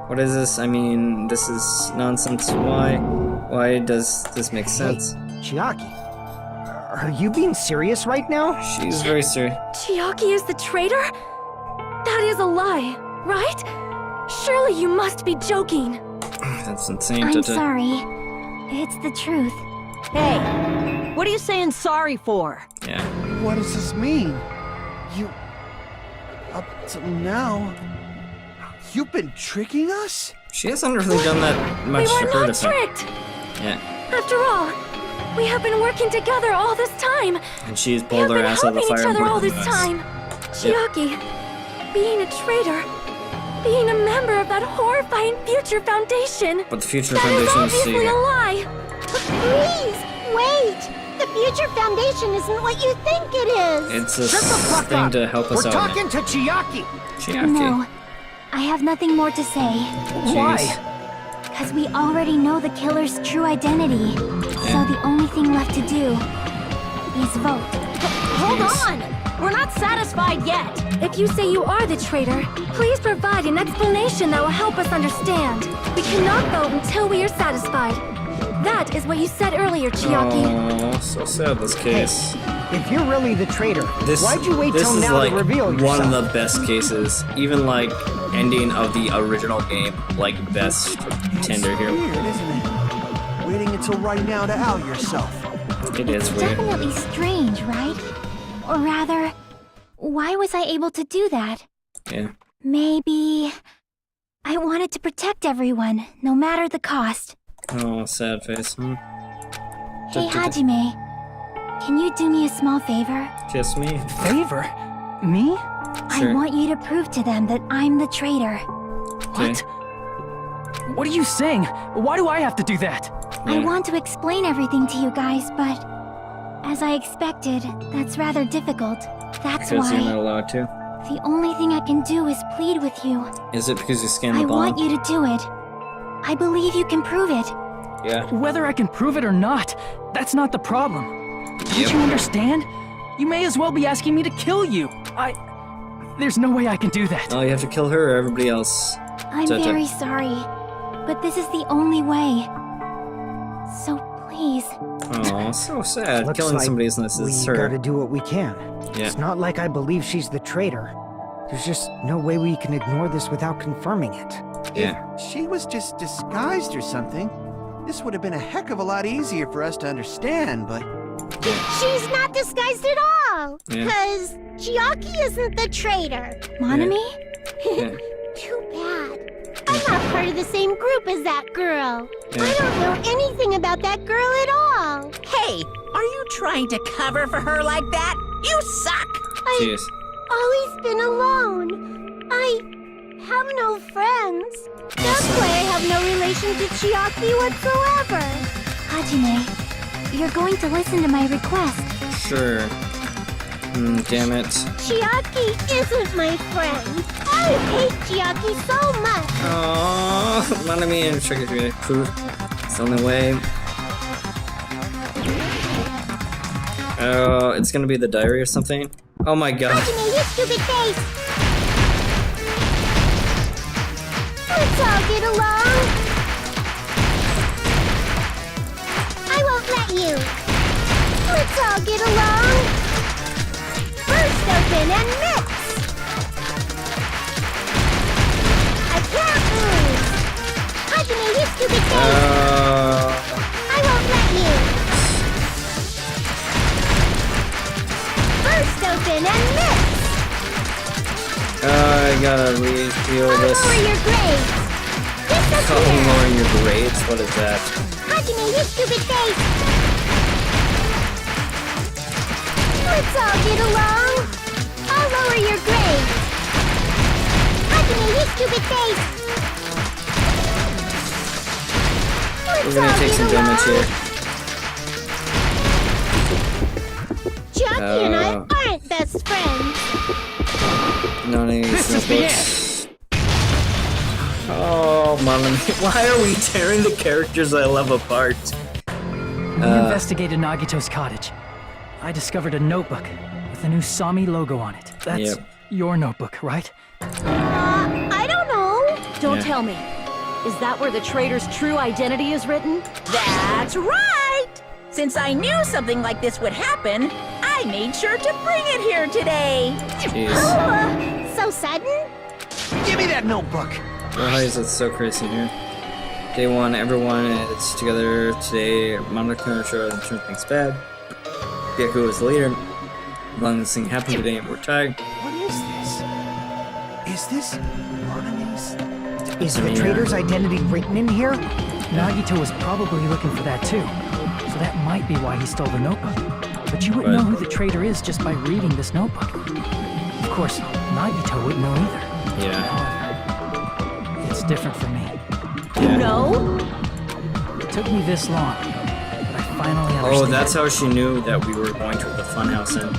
What is this? I mean, this is nonsense. Why? Why does this make sense? Chiaki, are you being serious right now? She's very serious. Chiaki is the traitor? That is a lie, right? Surely you must be joking. That's insane. I'm sorry. It's the truth. Hey, what are you saying sorry for? Yeah. What does this mean? You... Up till now... You've been tricking us? She hasn't really done that much We to were her not defense. tricked. Yeah. After all, we have been working together all this time. And she's We pulled have her been ass out of the helping fire. each other and all brought this her to us. time. Chiaki, being a traitor, being a member of that horrifying Future Foundation. But the Future That is Foundation is obviously a secret. lie. Please, wait! The Future Foundation isn't what you think it is! It's a Shut the fuck thing up! to help We're us out. talking to Chiaki! Chiaki. No, I have nothing more to say. Why? Because we already know the killer's true identity. So the only thing left to do is vote. Hold on! We're not satisfied yet! If you say you are the traitor, please provide an explanation that will help us understand. We cannot vote until we are satisfied. That is what you said earlier, Chiaki. Oh, so sad this case. If you're really the traitor, This, why'd you wait this till is now like to reveal yourself? one of the best cases. Even like ending of the original game, like best tender here. Weird, isn't it? Waiting until right now to out yourself. It is weird. Definitely strange, right? Or rather, why was I able to do that? Yeah. Maybe I wanted to protect everyone, no matter the cost. Oh, sad face. Hey, Hajime, can you do me a small favor? Kiss me. Favor? Me? Sure. I want you to prove to them that I'm the traitor. Okay. What? What are you saying? Why do I have to do that? I Yeah. want to explain everything to you guys, but as I expected, that's rather difficult. That's Because you're not why allowed to. the only thing I can do is plead with you. Is it because you scanned I the bomb? want you to do it. I believe you can prove it. Yeah. Whether I can prove it or not, that's not the problem. Don't you understand? You may as well be asking me to kill you. There's no way I can do that. Oh, you have to kill her or everybody else. I'm very sorry, but this is the only way. So please. Oh, so sad. Looks Killing like somebody isn't this we is her. gotta do what we can. Yeah. It's not like I believe she's the traitor. There's just no way we can ignore this without confirming it. Yeah. If she was just disguised or something, this would have been a heck of a lot easier for us to understand, but... She's not disguised at all. Yeah. Because Chiaki isn't the traitor. Monami? Yeah. Too bad. I'm not part of the same group as that girl. Yeah. I don't know anything about that girl at all. Hey, are you trying to cover for her like that? You suck! Jeez. Always been alone. I have no friends. That's why I have no relation to Chiaki whatsoever. Hajime, you're going to listen to my request. Sure. Damn it. Chiaki isn't my friend. I hate Chiaki so much. Oh, Monami and Sugar Food. It's the only way. Oh, it's gonna be the diary or something. Oh my god. Hajime, you stupid face. Let's all get along. I won't let you. Let's all get along. Burst open and mix. I can't move. Hajime, you stupid face. I won't let you. Burst open and mix. I gotta reveal I'll this. lower your grades. Oh, Disappear. lowering your grades? What is that? Hajime, you stupid face. Let's all get along. I'll lower your grades. Hajime, you stupid face. Let's We're gonna all take get some damage along. here. Chiaki and I aren't best friends. No, This is the end. Oh, Monami. Why are we tearing the characters I love apart? We investigated Nagito's cottage. I discovered a notebook with a new Sami logo on it. That's Yep. your notebook, right? I don't know. Don't Yeah. tell me. Is that where the traitor's true identity is written? That's right! Since I knew something like this would happen, I made sure to bring it here today. Jeez. So sudden? Give me that notebook! Why is it so crazy here? Day one, everyone is together today. Monica sure that turn things bad. Byaku is the leader. Long this thing happened today and we're tired. What is this? Is this Monami's? Is the traitor's identity written in here? Nagito was probably looking for that too. So that might be why he stole the notebook. But you wouldn't know who the traitor is just by reading this notebook. Of course, Nagito wouldn't know either. Yeah. However, it's different for me. Yeah. No? It took me this long, but I finally understood. Oh, that's how she knew that we were going to the funhouse. And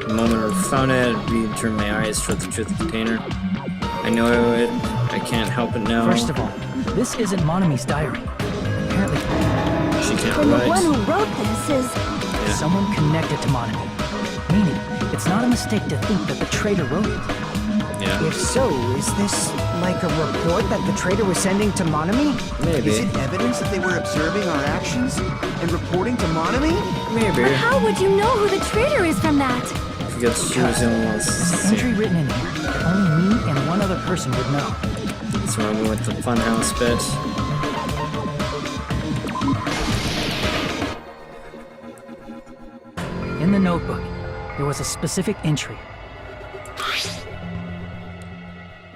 the moment I found it, I turned my eyes towards the truth container. I know it. I can't help it now. First of all, this isn't Monami's diary. Apparently, she can't And the write. one who wrote this is... Yeah. someone connected to Monami. Meaning, it's not a mistake to think that the traitor wrote it. Yeah. If so, is this like a report that the traitor was sending to Monami? Maybe. Is it evidence that they were observing our actions and reporting to Monami? Maybe. But how would you know who the traitor is from that? Because she was the only one There's an to see. entry written in here that only me and one other person would know. That's why we went to the funhouse bit. In the notebook, there was a specific entry.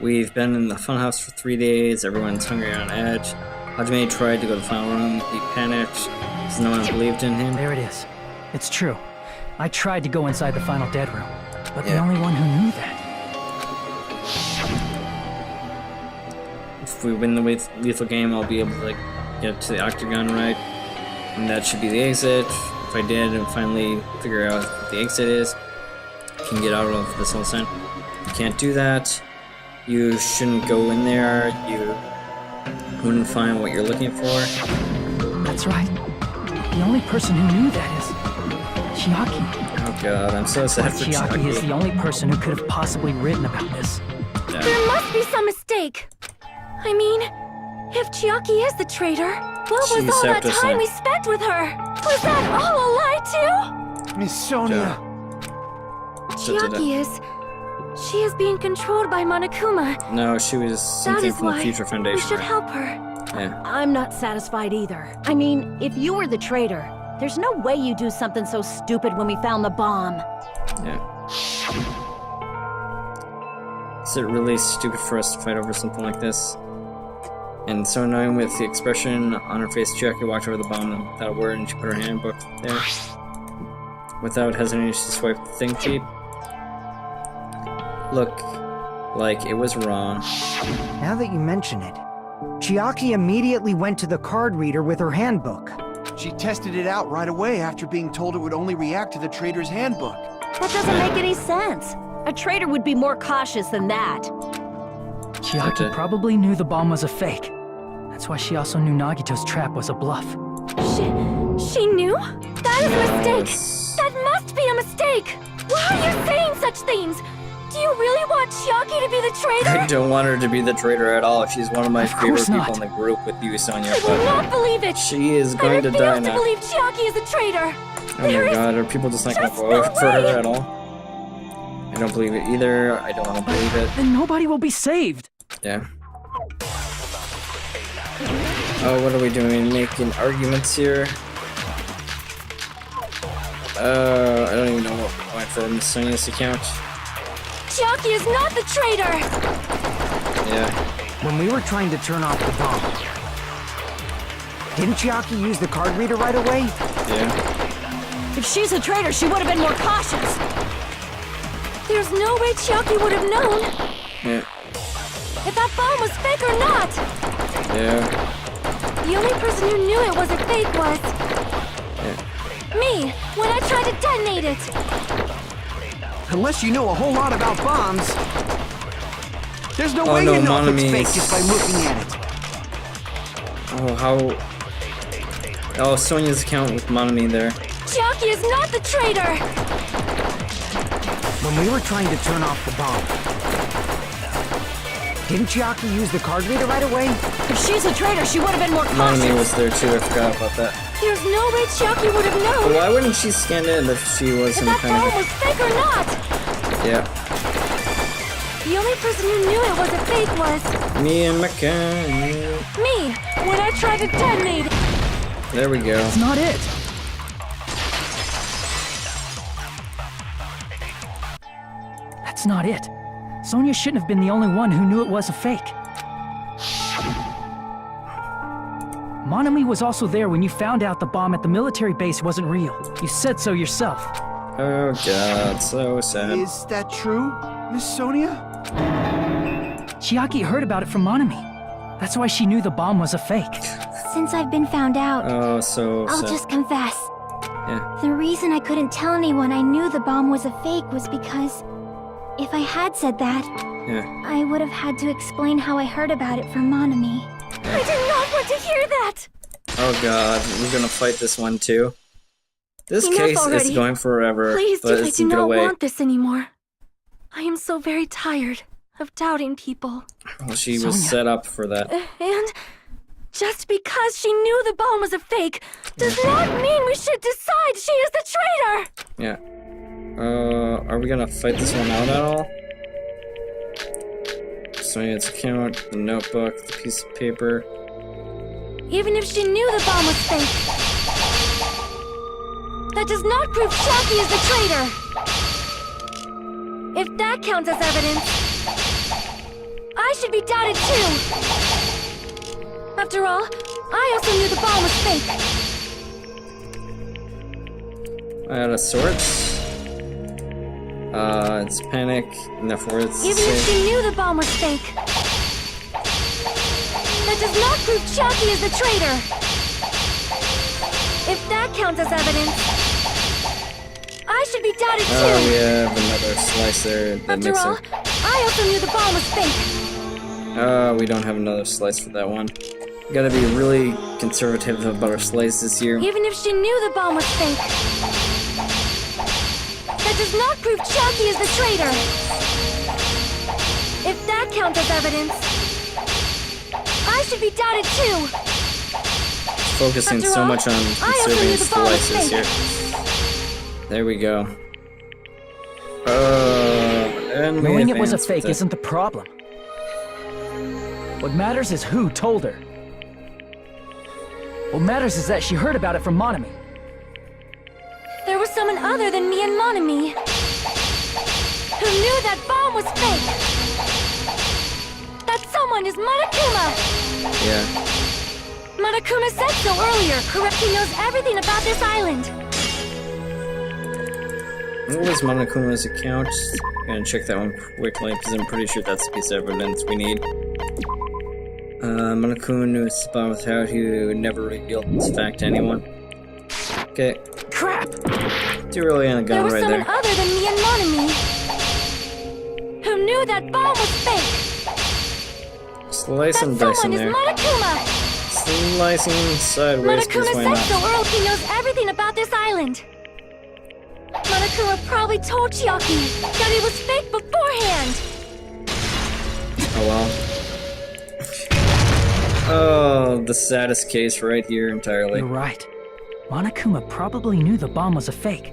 We've been in the funhouse for 3 days. Everyone's hungry on edge. Hajime tried to go to the final room. He panicked because no one believed in him. There it is. It's true. I tried to go inside the final dead room, but the Yeah. only one who knew that. If we win the lethal game, I'll be able to get to the octagon right, and that should be the exit. If I did and finally figure out what the exit is, I can get out of this whole thing. You can't do that. You shouldn't go in there. You wouldn't find what you're looking for. That's right. The only person who knew that is Chiaki. Oh god, I'm so sad for Chiaki is Chiaki. the only person who could have possibly written about this. Yeah. There must be some mistake. I mean, if Chiaki is the traitor, what was She's all that Septus, time huh? we spent with her? Was that all a lie too? Miss Sonia. Chiaki is... She is being controlled by Monokuma. No, she was That something is from the why Future we Foundation. should right? help her. Yeah. I'm not satisfied either. I mean, if you were the traitor, there's no way you do something so stupid when we found the bomb. Yeah. Is it really stupid for us to fight over something like this? And so annoying with the expression on her face, Chiaki walked over the bomb without a word and she put her handbook there. Without hesitating, she swiped the thing sheet. Look, like it was wrong. Now that you mention it, Chiaki immediately went to the card reader with her handbook. She tested it out right away after being told it would only react to the trader's handbook. That doesn't make any sense. A traitor would be more cautious than that. Chiaki Okay. probably knew the bomb was a fake. That's why she also knew Nagito's trap was a bluff. She knew? That is a mistake. Yes. That must be a mistake. Why are you saying such things? Do you really want Chiaki to be the I traitor? don't want her to be the traitor at all. She's one of my Of favorite course people not. in the group with you, Sonia. I will But not believe it. she is I going to refuse die to now. believe Chiaki is a traitor. Oh my god, are people just not gonna just vote no for her way. at all? I don't believe it either. I don't want to believe it. Then nobody will be saved. Yeah. Oh, what are we doing? Making arguments here? I don't even know what we're going for Miss Sonia's account. Chiaki is not the traitor. Yeah. When we were trying to turn off the bomb, didn't Chiaki use the card reader right away? Yeah. If she's a traitor, she would have been more cautious. There's no way Chiaki would have known Yeah. if that bomb was fake or not. Yeah. The only person who knew it was a fake was Yeah. me when I tried to detonate it. Unless you know a whole lot about bombs, there's no Oh, way no, you know if it's Monami fake is- just by looking at it. Oh, how... Oh, Sonia's account with Monami there. Chiaki is not the traitor. When we were trying to turn off the bomb, didn't Chiaki use the card reader right away? If she's a traitor, she would have been more Monami cautious. was there too, I forgot about that. There's no way Chiaki would have But known why wouldn't she scan in if she was if some that kind bomb of... was fake or not. Yeah. The only person who knew it was a fake was Me and McCann. me when I tried to detonate it. There we go. That's not it. That's not it. Sonia shouldn't have been the only one who knew it was a fake. Monami was also there when you found out the bomb at the military base wasn't real. You said so yourself. Oh god, so sad. Is that true, Miss Sonia? Chiaki heard about it from Monami. That's why she knew the bomb was a fake. Since I've been found out, Oh, so I'll sad. just confess. Yeah. The reason I couldn't tell anyone I knew the bomb was a fake was because if I had said that, Yeah. I would have had to explain how I heard about it from Monami. I did not want to hear that. Oh god, we're gonna fight this one too. This Enough case is already. going forever, Please, but I it's do get not away. want this anymore. I am so very tired of doubting people. Well, she was Sonia. set up for that. And just because she knew the bomb was a fake does not mean we should decide she is the traitor. Yeah. Are we gonna fight this one out at all? Sonia's account, the notebook, the piece of paper. Even if she knew the bomb was fake, that does not prove Chiaki is the traitor. If that counts as evidence, I should be doubted too. After all, I also knew the bomb was fake. Out of sorts. It's panic, and therefore it's Even if she knew the bomb was fake, that does not prove Chiaki is the traitor. If that counts as evidence, I should be doubted too. Oh, we have another slice there. The After all, mixer. I also knew the bomb was fake. We don't have another slice for that one. We gotta be really conservative about our slices here. Even if she knew the bomb was fake, does not prove Chiaki is the traitor. If that counts as evidence, I should be doubted too. Focusing After so all, much on I also conserving knew the ball was slices fake. here. There we go. And we Knowing it was a advance fake with isn't the problem. What matters is who told her. What matters is that she heard about it from Monami. There was someone other than me and Monami who knew that bomb was fake. That someone is Monokuma. Yeah. Monokuma said so earlier, correct? He knows everything about this island. What was Monokuma's account? Gonna check that one quickly because I'm pretty sure that's the piece of evidence we need. Monokuma knew his spawn was out. He never revealed this fact to anyone. Okay. Crap! Too early on the There gun was right someone there. other than me and Monami who knew that bomb was fake. Slice That and dice in someone is there. Monokuma. Slicing sideways, because Monokuma why said not? so early. He knows everything about this island. Monokuma probably told Chiaki that it was fake beforehand. Oh well. Oh, the saddest case right here entirely. You're right. Monokuma probably knew the bomb was a fake.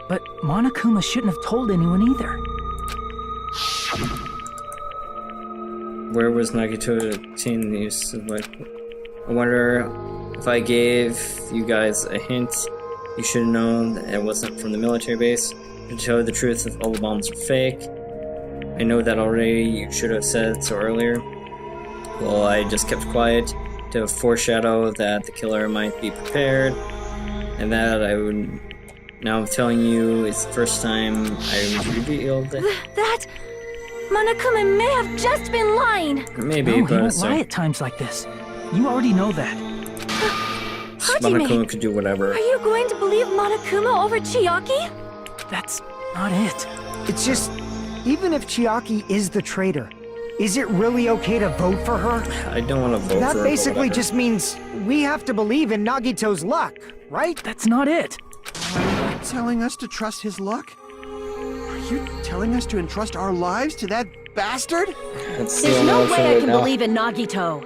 But Monokuma shouldn't have told anyone either. Where was Nagito obtaining these? Like, I wonder if I gave you guys a hint, you should have known that it wasn't from the military base. To tell you the truth, if all the bombs are fake. I know that already, you should have said so earlier. Well, I just kept quiet to foreshadow that the killer might be prepared, and that I would. Now I'm telling you, it's the first time I revealed it. That Monokuma may have just been lying. Maybe, No, he but won't lie at times like this. You already know that. Monokuma Hajime, could do whatever. are you going to believe Monokuma over Chiaki? That's not it. It's just, even if Chiaki is the traitor, is it really okay to vote for her? I don't want to vote for That her, but basically whatever. just means we have to believe in Nagito's luck, right? That's not it. Are you telling us to trust his luck? Are you telling us to entrust our lives to that bastard? It's There's still no for way I right can now. believe in Nagito.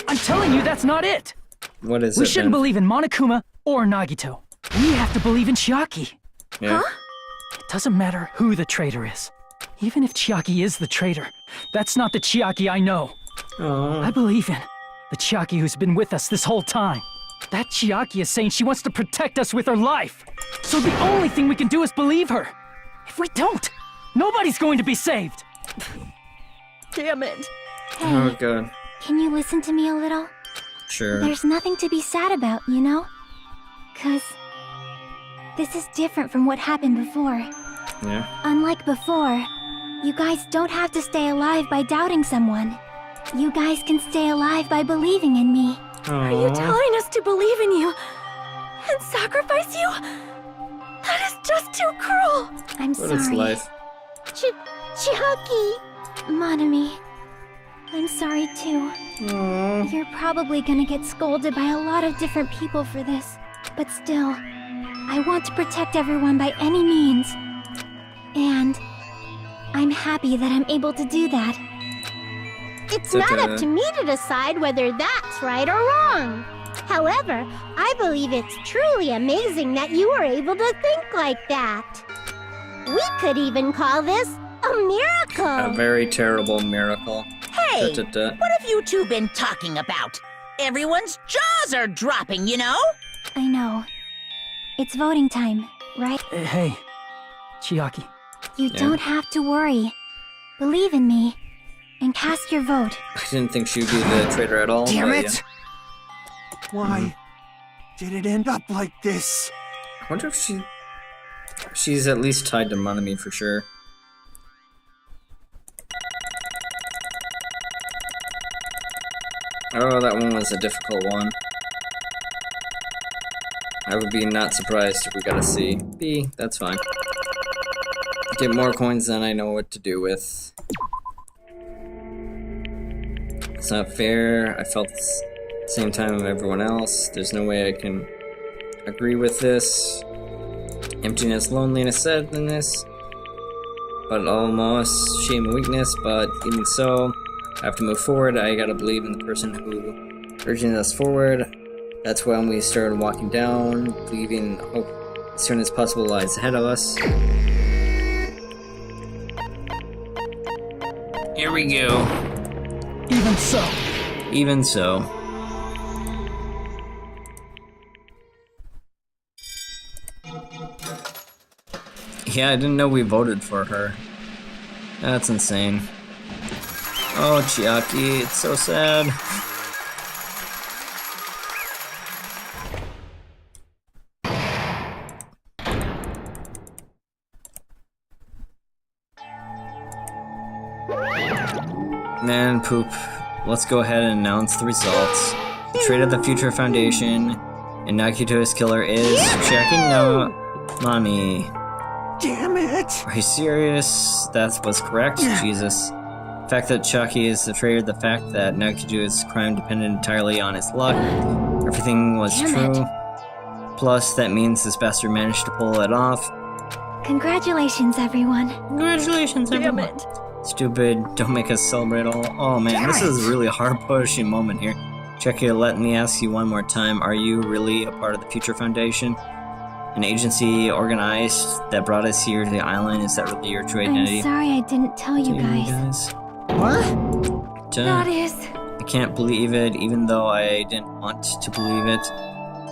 I'm telling you, that's not it. What is We it shouldn't then? believe in Monokuma or Nagito. We have to believe in Chiaki. Yeah. It doesn't matter who the traitor is. Even if Chiaki is the traitor, that's not the Chiaki I know. Aw. I believe in the Chiaki who's been with us this whole time. That Chiaki is saying she wants to protect us with her life. So the only thing we can do is believe her. If we don't, nobody's going to be saved. Damn it. Hey, Oh god. can you listen to me a little? Sure. There's nothing to be sad about, you know? 'Cause this is different from what happened before. Yeah. Unlike before, you guys don't have to stay alive by doubting someone. You guys can stay alive by believing in me. Are you Aw. telling us to believe in you and sacrifice you? That is just too cruel. I'm What sorry. is life? Chiaki. Monami, I'm sorry too. Aw. You're probably gonna get scolded by a lot of different people for this. But still, I want to protect everyone by any means. And I'm happy that I'm able to do that. It's Is it, not up to me to decide whether that's right or wrong. However, I believe it's truly amazing that you were able to think like that. We could even call this a miracle. A very terrible miracle. Hey, Da-da-da. what have you two been talking about? Everyone's jaws are dropping, you know? I know. It's voting time, right? Hey, Chiaki. You Yeah. don't have to worry. Believe in me. And cast your vote. I didn't think she would be the traitor at all. Damn but it! Why did it end up like this? I wonder if she's at least tied to Monami for sure. Oh, that one was a difficult one. I would be not surprised if we got a C. B, that's fine. Get more coins than I know what to do with. It's not fair. I felt the same time as everyone else. There's no way I can agree with this. Emptiness, loneliness, sadness, but almost shame and weakness, but even so, I have to move forward. I gotta believe in the person who urging us forward. That's when we started walking down, believing hope as soon as possible lies ahead of us. Here we go. Even so. Even so. Yeah, I didn't know we voted for her. That's insane. Oh, Chiaki, it's so sad. Man, poop. Let's go ahead and announce the results. The Trade of the Future Foundation and Nagito's killer is Chiaki no Nani. Damn it! Are you serious? That was correct? Jesus. The fact that Chucky is the traitor, the fact that Nagito's crime depended entirely on his luck, everything was true. Plus, that means this bastard managed to pull it off. Congratulations, everyone. Congratulations, everyone. Stupid, don't make us celebrate all. Oh man, this is a really hard-pushing moment here. Chucky, let me ask you one more time. Are you really a part of the Future Foundation? An agency organized that brought us here to the island? Is that really your true identity? I'm sorry I didn't tell you guys. What? That is... I can't believe it, even though I didn't want to believe it.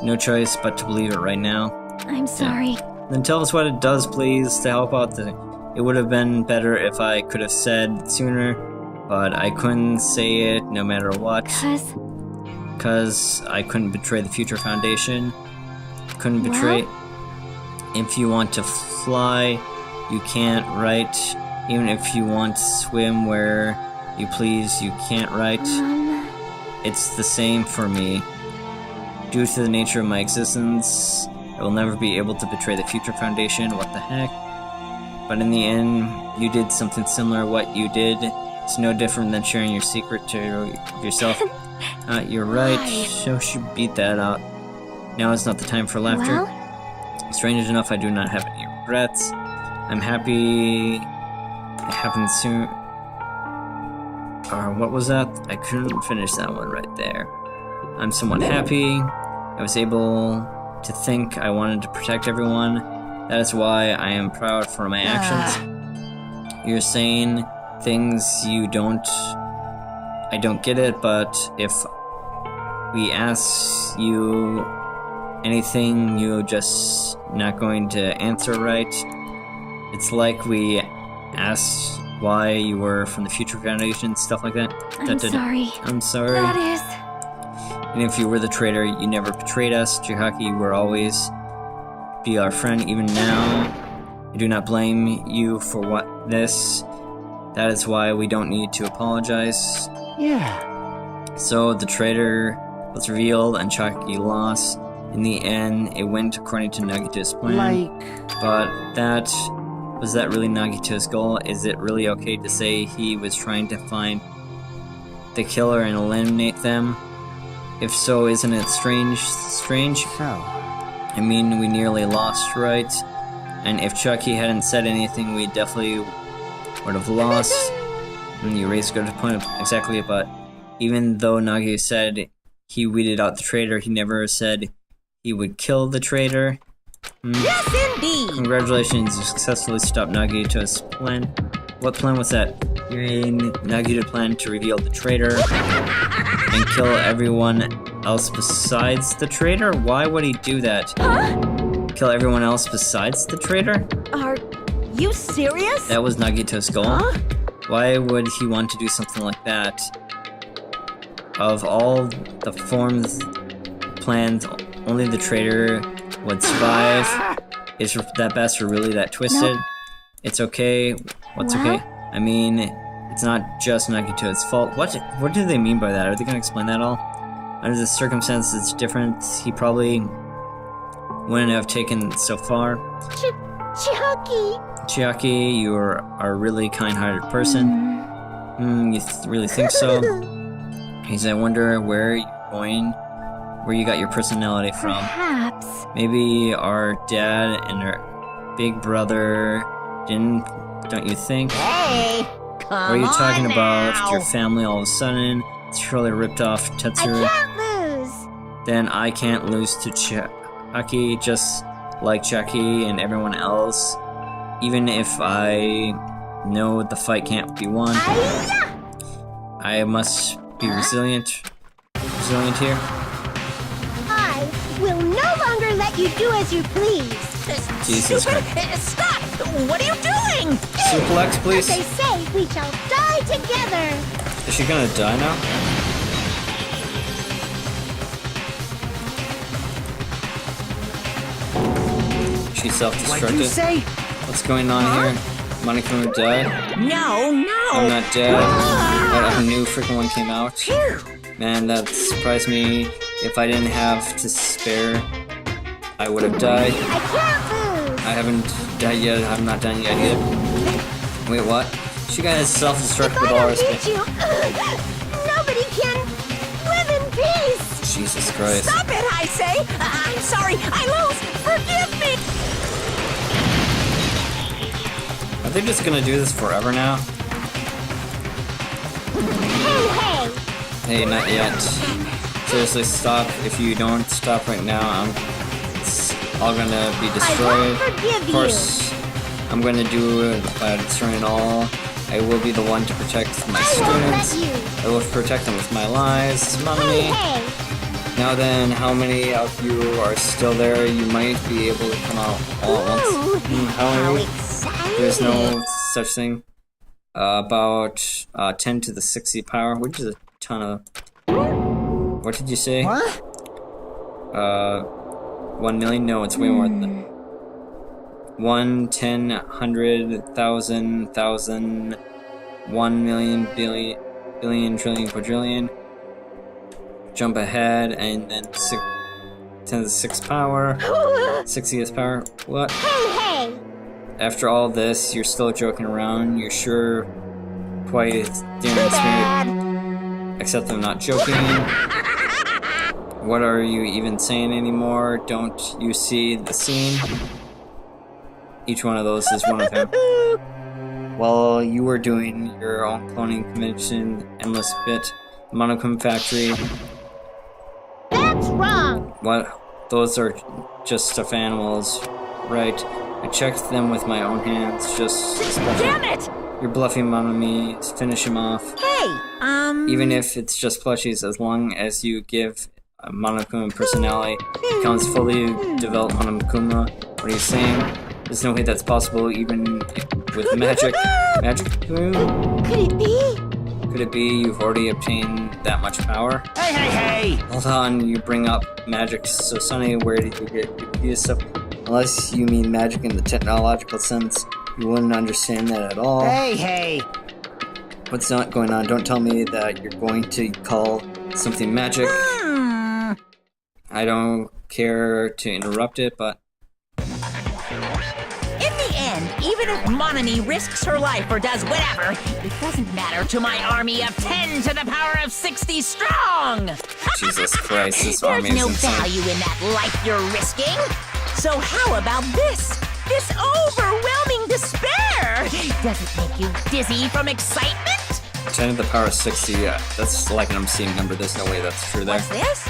No choice but to believe it right now. I'm sorry. Then tell us what it does, please, to help out the... It would have been better if I could have said sooner, but I couldn't say it no matter what. Because I couldn't betray the Future Foundation. Couldn't betray... If you want to fly, you can't, right? Even if you want to swim where you please, you can't, right? It's the same for me. Due to the nature of my existence, I will never be able to betray the Future Foundation. What the heck? But in the end, you did something similar. What you did, it's no different than sharing your secret to yourself. You're right. So should beat that out. Now is not the time for laughter. Well? Strange enough, I do not have any regrets. I'm happy it happened soon. What was that? I couldn't finish that one right there. I'm somewhat happy. I was able to think I wanted to protect everyone. That is why I am proud for my actions. You're saying things you don't... I don't get it, but if we ask you anything, you're just not going to answer right. It's like we asked why you were from the Future Foundation, stuff like that. I'm sorry. I'm sorry. That is... And if you were the traitor, you never betrayed us. Chihaki, you will always be our friend, even now. I do not blame you for what this. That is why we don't need to apologize. Yeah. So the traitor was revealed and Chihaki lost. In the end, it went according to Nagito's plan. But that... Was that really Nagito's goal? Is it really okay to say he was trying to find the killer and eliminate them? If so, isn't it strange? I mean, we nearly lost, right? And if Chucky hadn't said anything, we definitely would have lost. And you raised a good point, exactly, but even though Nagi said he weeded out the traitor, he never said he would kill the traitor. Yes, indeed! Congratulations, you successfully stopped Nagito's plan. What plan was that? You mean Nagito planned to reveal the traitor and kill everyone else besides the traitor? Why would he do that? Huh? Kill everyone else besides the traitor? Are you serious? That was Nagito's goal? Huh? Why would he want to do something like that? Of all the forms planned, only the traitor would survive. Is that bastard really that twisted? Nope. It's okay. What's okay? I mean, it's not just Nagito's fault. What do they mean by that? Are they gonna explain that all? Under the circumstances, it's different. He probably wouldn't have taken it so far. Chiaki, you are a really kind-hearted person. You really think so? I wonder where you're going. Where you got your personality from. Perhaps. Maybe our dad and Big brother, don't you think? Hey, come What are you talking on about? now. Your family all of a sudden surely ripped off I Tetsuru. can't lose. Then I can't lose to Chucky, just like Chucky and everyone else. Even if I know the fight can't be won, I must be resilient here. I will no longer let you do as you please. Jesus Stupid. Christ. Stop! What are you doing? Suplex, As please. they say, we shall die together. Is she gonna die now? She What'd you self-destructed. say? What's going on here? Monokuma died? No, no. I'm not dead. But a new freaking one came out. Man, that surprised me. If I didn't have to spare, I would have died. I can't lose. I haven't died yet. I'm not done yet either. Wait, what? She got self-destruct If with I all don't her beat skin. you, nobody can live in peace. Jesus Christ. Stop it, I say. I'm sorry. I lose. Forgive me. Are they just gonna do this forever now? Hey, hey. Hey, not yet. Seriously, stop. If you don't stop right now, it's all gonna be I destroyed. won't forgive Of course, I'm gonna do it by destroying all. I will be the one to protect my I won't let students. you. I will protect them with my lives. Hey, Mommy. hey. Now then, how many of you are still there? You might be able to come out all at once. Ooh, How how many? exciting. There's no such thing. About 10 to the 60 power, which is a ton of... What did you say? What? 1 million? No, it's way more than that. 1, 10, 100, 1,000, 1 million, billion, trillion, quadrillion. Jump ahead, and then 10 to the 6 power. 60th power. What? Hey, hey. After all this, you're still joking around. You're sure quite damn smart. Except I'm not joking. What are you even saying anymore? Don't you see the scene? Each one of those is one of him. While you were doing your own cloning convention, endless bit, Monokuma Factory. That's wrong. What? Those are just stuffed animals, right? I checked them with my own hands, just Damn it! You're bluffing Monami, finish him off. Hey, Even if it's just plushies, as long as you give a Monokuma personality, becomes fully developed Monokuma. What are you saying? There's no way that's possible, even with magic. Magic? Could it be? Could it be you've already obtained that much power? Hey, hey, hey! Hold on, you bring up magic so Sonny, where did you get your stuff? Unless you mean magic in the technological sense, you wouldn't understand that at all. Hey, hey! What's not going on? Don't tell me that you're going to call something magic. I don't care to interrupt it, but... in the end, even if Monami risks her life or does whatever, it doesn't matter to my army of 10 to the power of 60 strong! Jesus Christ, this There's army is no insane. value in that life you're risking. So how about this? This overwhelming despair! Does it make you dizzy from excitement? 10 to the power of 60, yeah. That's like an obscene number. There's no way that's true there. What's this?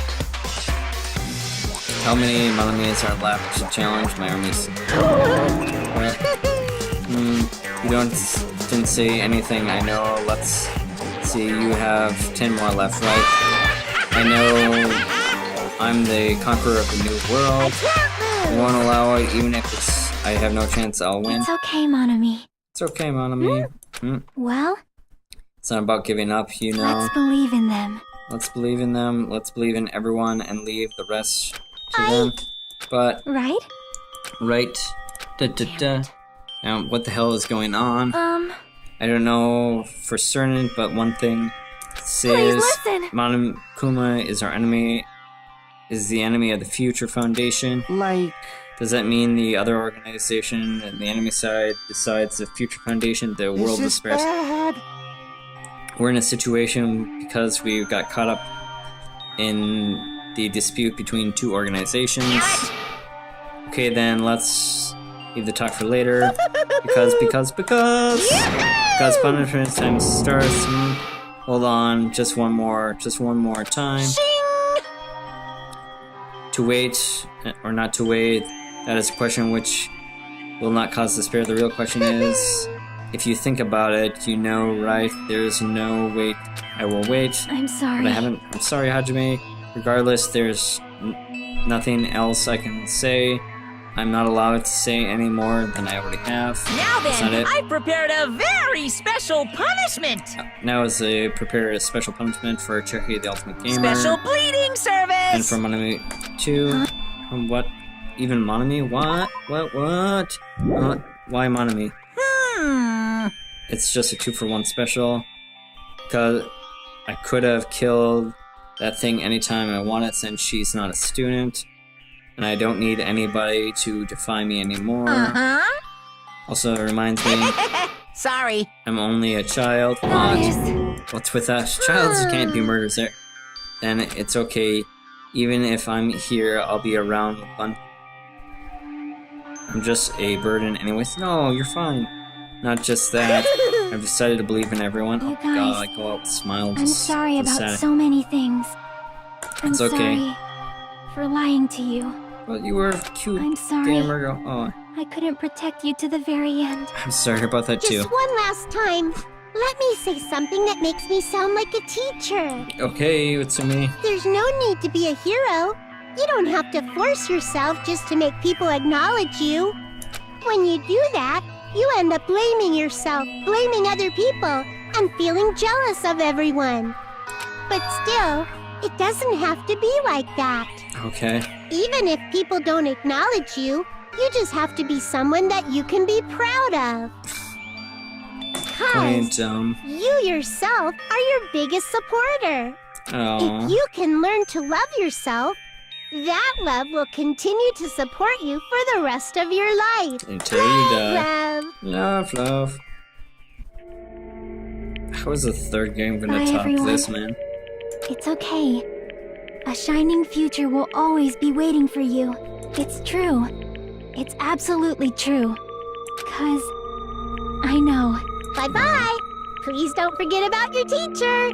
How many Monamis are left to challenge my armies? You didn't say anything, I know. Let's see, you have 10 more left, right? I know I'm the conqueror of the new world. I won't allow it, even if I have no chance I'll win. It's okay, Monami. It's okay, Monami. Well, It's not about giving up, you know. let's believe in them. Let's believe in them, let's believe in everyone, and leave the rest to them. But, Right? right, what the hell is going on? I don't know for certain, but one thing says listen. Monokuma is our enemy, is the enemy of the Future Foundation. Like... Does that mean the other organization and the enemy side decides the Future Foundation, the world This is despairs? bad. We're in a situation because we got caught up in the dispute between two organizations. Okay, then let's Leave the talk for later. Because punishment time starts. Hold on, just one more time. To wait, or not to wait, that is a question which will not cause despair. The real question is, if you think about it, you know, right? There's no wait. I will wait. I'm sorry. But I'm sorry, Hajime. Regardless, there's nothing else I can say. I'm not allowed to say any more than I already have. Now That's not then, it. I prepared a very special punishment. Now is prepared a special punishment for Cherokee the Ultimate Gamer. Special bleeding service. And for Monami 2. What? Even Monami? What? Why Monami? It's just a 2-for-1 special. Because I could have killed that thing anytime I wanted since she's not a student. And I don't need anybody to define me anymore. Also, it reminds me... Sorry. I'm only a child. What? What's with that? Childs can't be murdered there. Then it's okay. Even if I'm here, I'll be around with fun. I'm just a burden anyways. No, you're fine. Not just that. I've decided to believe in everyone. You Oh god, I guys, go out with smiles. I'm sorry about so many things. I'm It's okay. sorry for lying to you. But you were a cute I'm sorry. gamer girl. Oh, I couldn't protect you to the very end. I'm sorry about that too. Just one last time. Let me say something that makes me sound like a teacher. Okay, Utsumi. There's no need to be a hero. You don't have to force yourself just to make people acknowledge you. When you do that, you end up blaming yourself, blaming other people, and feeling jealous of everyone. But still, it doesn't have to be like that. Okay. Even if people don't acknowledge you, you just have to be someone that you can be proud of. Plain Because dumb. you yourself are your biggest supporter. Oh. If you can learn to love yourself, that love will continue to support you for the rest of your life. Until you die. Love. Love. How is the third game gonna Bye, top everyone. this, man? It's okay. A shining future will always be waiting for you. It's true. It's absolutely true. 'Cause I know. Bye-bye. Please don't forget about your teacher.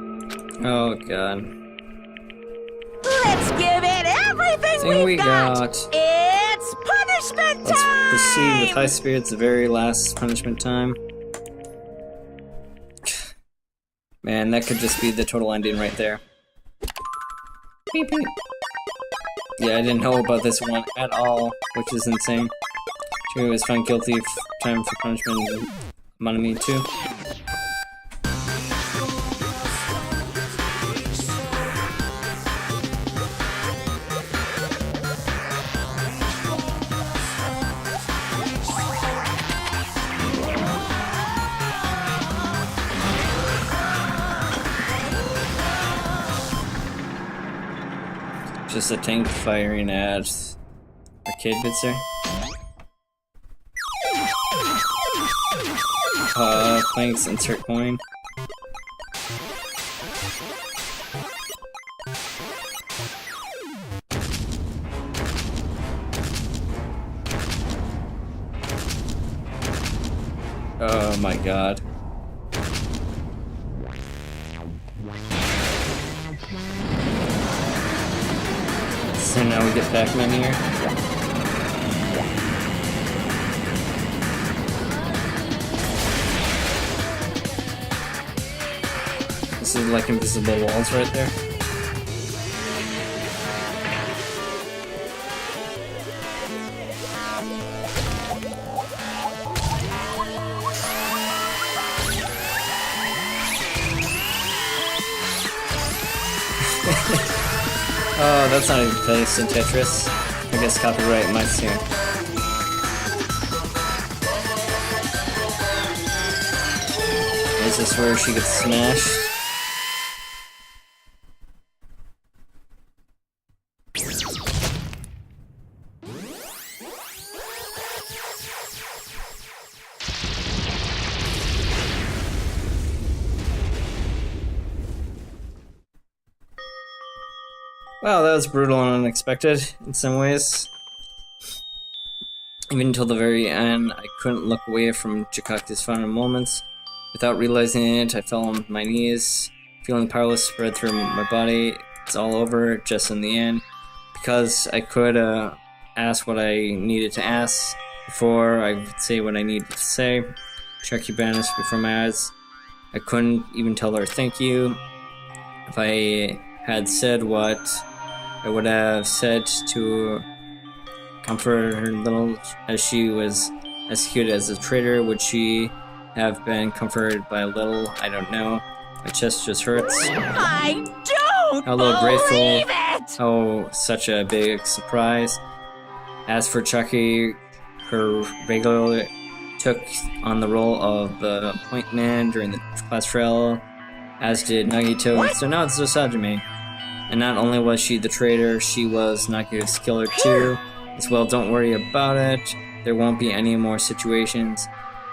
Oh god. Let's give it everything Thing we've we got. It's punishment Let's time. proceed with high spirits, the very last punishment time. Man, that could just be the total ending right there. Beep, beep. Yeah, I didn't know about this one at all, which is insane. She was found guilty of time for punishment. Monami 2. Just a tank firing at arcade bits there. Planks, insert coin. Oh my god. So now we get Pac-Man here. This is like invisible walls right there. Oh, that's not even placed in Tetris. I guess copyright might soon. Is this where she gets smashed? Wow, that was brutal and unexpected in some ways. Even until the very end, I couldn't look away from Chikaku's final moments. Without realizing it, I fell on my knees, feeling powerless spread through my body. It's all over, just in the end. Because I could ask what I needed to ask before I could say what I needed to say. Chucky vanished before my eyes. I couldn't even tell her thank you. If I had said what I would have said to comfort her little as she was executed as a traitor, would she have been comforted by a little? I don't know. My chest just hurts. I don't How little grateful. believe it! Oh, such a big surprise. As for Chucky, her regularly took on the role of the point man during the class trial, as did Nagito. What? So now it's just Sajime. And not only was she the traitor, she was Nagito's killer too. As well, don't worry about it. There won't be any more situations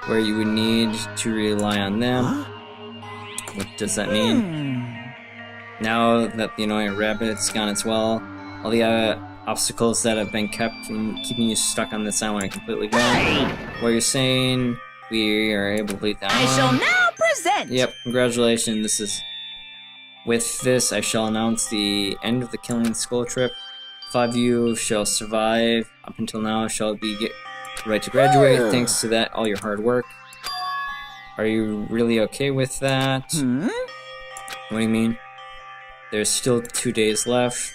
where you would need to rely on them. What does that mean? Now that the annoying rabbit's gone as well, all the obstacles that have been kept from keeping you stuck on this island are completely gone. What you're saying, we are able to complete that I shall now present! Yep, congratulations. With this, I shall announce the end of the Killing Skull trip. 5 of you shall survive. Up until now, shall be right to graduate. Thanks to that, all your hard work. Are you really okay with that? What do you mean? There's still 2 days left.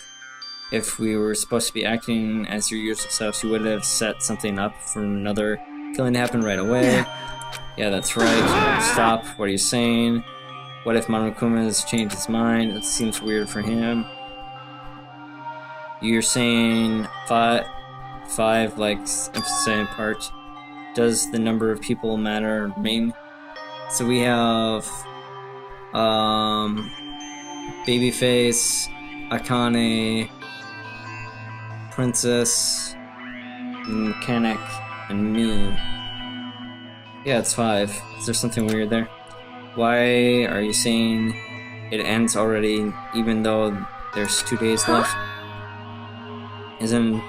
If we were supposed to be acting as your usual selves, you would have set something up for another killing to happen right away. Yeah, that's right. Stop. What are you saying? What if Monokuma has changed his mind? It seems weird for him. You're saying five like emphasizing part. Does the number of people matter? Main. So we have Babyface, Akane, Princess, Mechanic, and me. Yeah, it's 5. Is there something weird there? Why are you saying it ends already, even though there's 2 days left? Isn't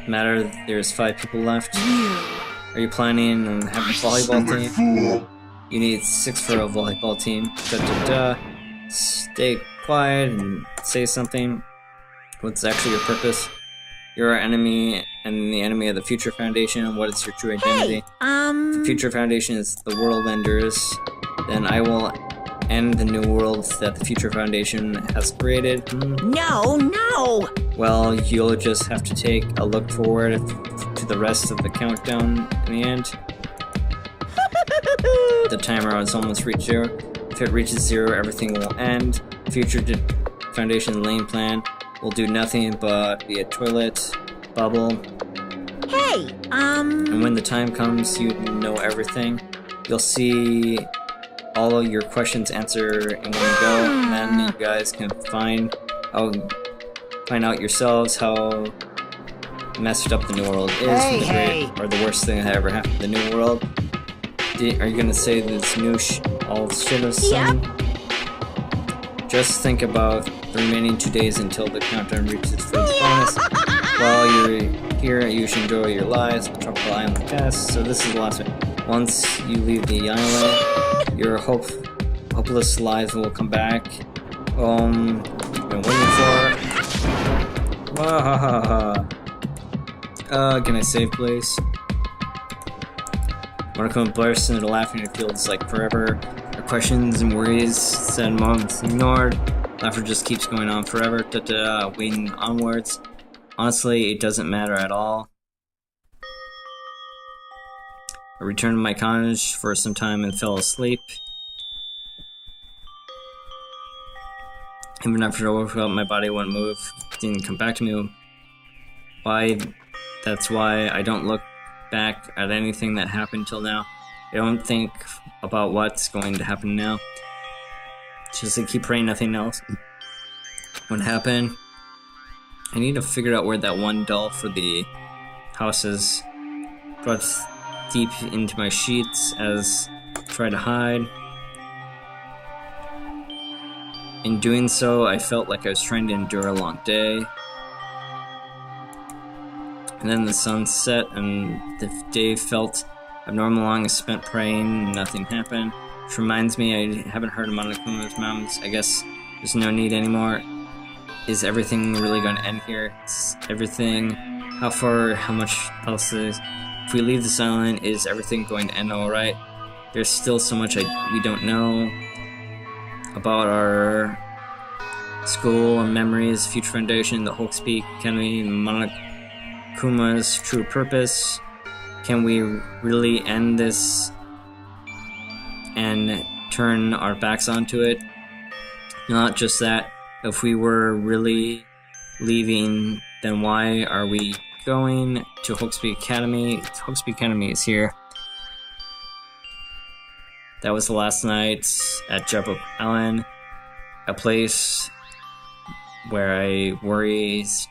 matter there's 5 people left? Are you planning on having a volleyball team? You need 6 for a volleyball team. Stay quiet and say something. What's actually your purpose? You're our enemy and the enemy of the Future Foundation. What is your true identity? The Future Foundation is the world enders. Then I will end the new world that the Future Foundation has created. No! Well, you'll just have to take a look forward to the rest of the countdown in the end. The timer has almost reached 0. If it reaches 0, everything will end. Future Foundation lane plan will do nothing but be a toilet bubble. Hey, And when the time comes, you know everything. You'll see all of your questions answered in one go, and then you guys can find out yourselves how messed up the new world is, or the worst thing that ever happened to the new world. Are you gonna say this new all shit of some? Just think about the remaining 2 days until the countdown reaches its first bonus. While you're here, you should enjoy your lives with Tropical Island test. So this is the last one. Once you leave the island, your hopeless lives will come back. You've been waiting for. Can I save, please? Monokuma bursts into laughing. It feels like forever. Our questions and worries said moments ignored. Laughter just keeps going on forever. Waiting onwards. Honestly, it doesn't matter at all. I returned to my cottage for some time and fell asleep. Even after I woke up, my body wouldn't move. It didn't come back to me. That's why I don't look back at anything that happened till now. I don't think about what's going to happen now. Just to keep praying nothing else would happen. I need to figure out where that one doll for the house is. Brought deep into my sheets as I try to hide. In doing so, I felt like I was trying to endure a long day. And then the sun set, and the day felt abnormal long. I spent praying, nothing happened. Which reminds me, I haven't heard of Monokuma's moms. I guess there's no need anymore. Is everything really going to end here? Is everything... How far, how much else is... If we leave this island, is everything going to end alright? There's still so much we don't know about our school and memories, future foundation, the Hawkspeak Academy, and Monokuma's true purpose. Can we really end this and turn our backs onto it? Not just that, if we were really leaving, then why are we going to Hawkspeak Academy? Hawkspeak Academy is here. That was the last night at Jump Island, a place where I worries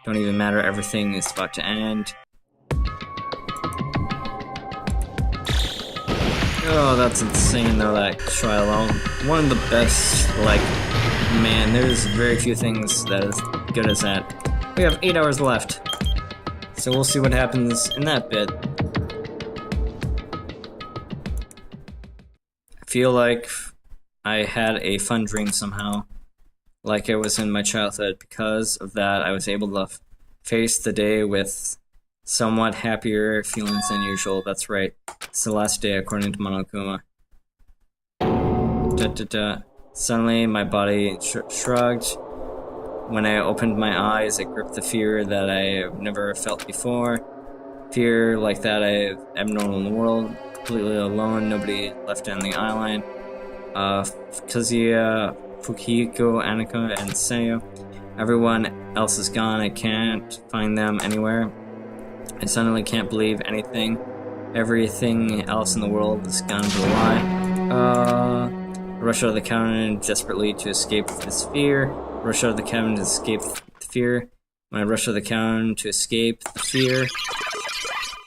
don't even matter, everything is about to end. Oh, that's insane though, that trial alone. One of the best, like, man, there's very few things that is good as that. We have 8 hours left, so we'll see what happens in that bit. I feel like I had a fun dream somehow, like I was in my childhood. Because of that, I was able to face the day with somewhat happier feelings than usual. That's right, it's the last day according to Monokuma. Suddenly, my body shrugged. When I opened my eyes, I gripped the fear that I've never felt before. Fear like that I'm abnormal in the world, completely alone, nobody left on the island. Kazuya, Fukihiko, Annika, and Seiya. Everyone else is gone, I can't find them anywhere. I suddenly can't believe anything. Everything else in the world is gone to a lie. I rush out of the cabin desperately to escape this fear. Rush out of the cabin to escape the fear. When I rush out of the cabin to escape the fear,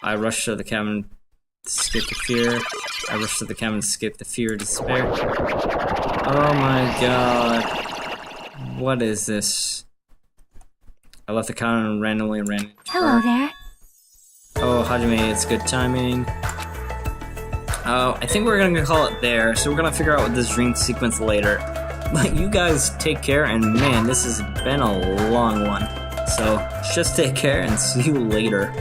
I rush out of the cabin to escape the fear. I rush to the cabin to escape the fear, despair. Oh my god. What is this? I left the cabin and randomly ran into Hello her. there. Oh, Hajime, it's good timing. I think we're gonna call it there, so we're gonna figure out this dream sequence later. But you guys take care, and man, this has been a long one. So, just take care and see you later.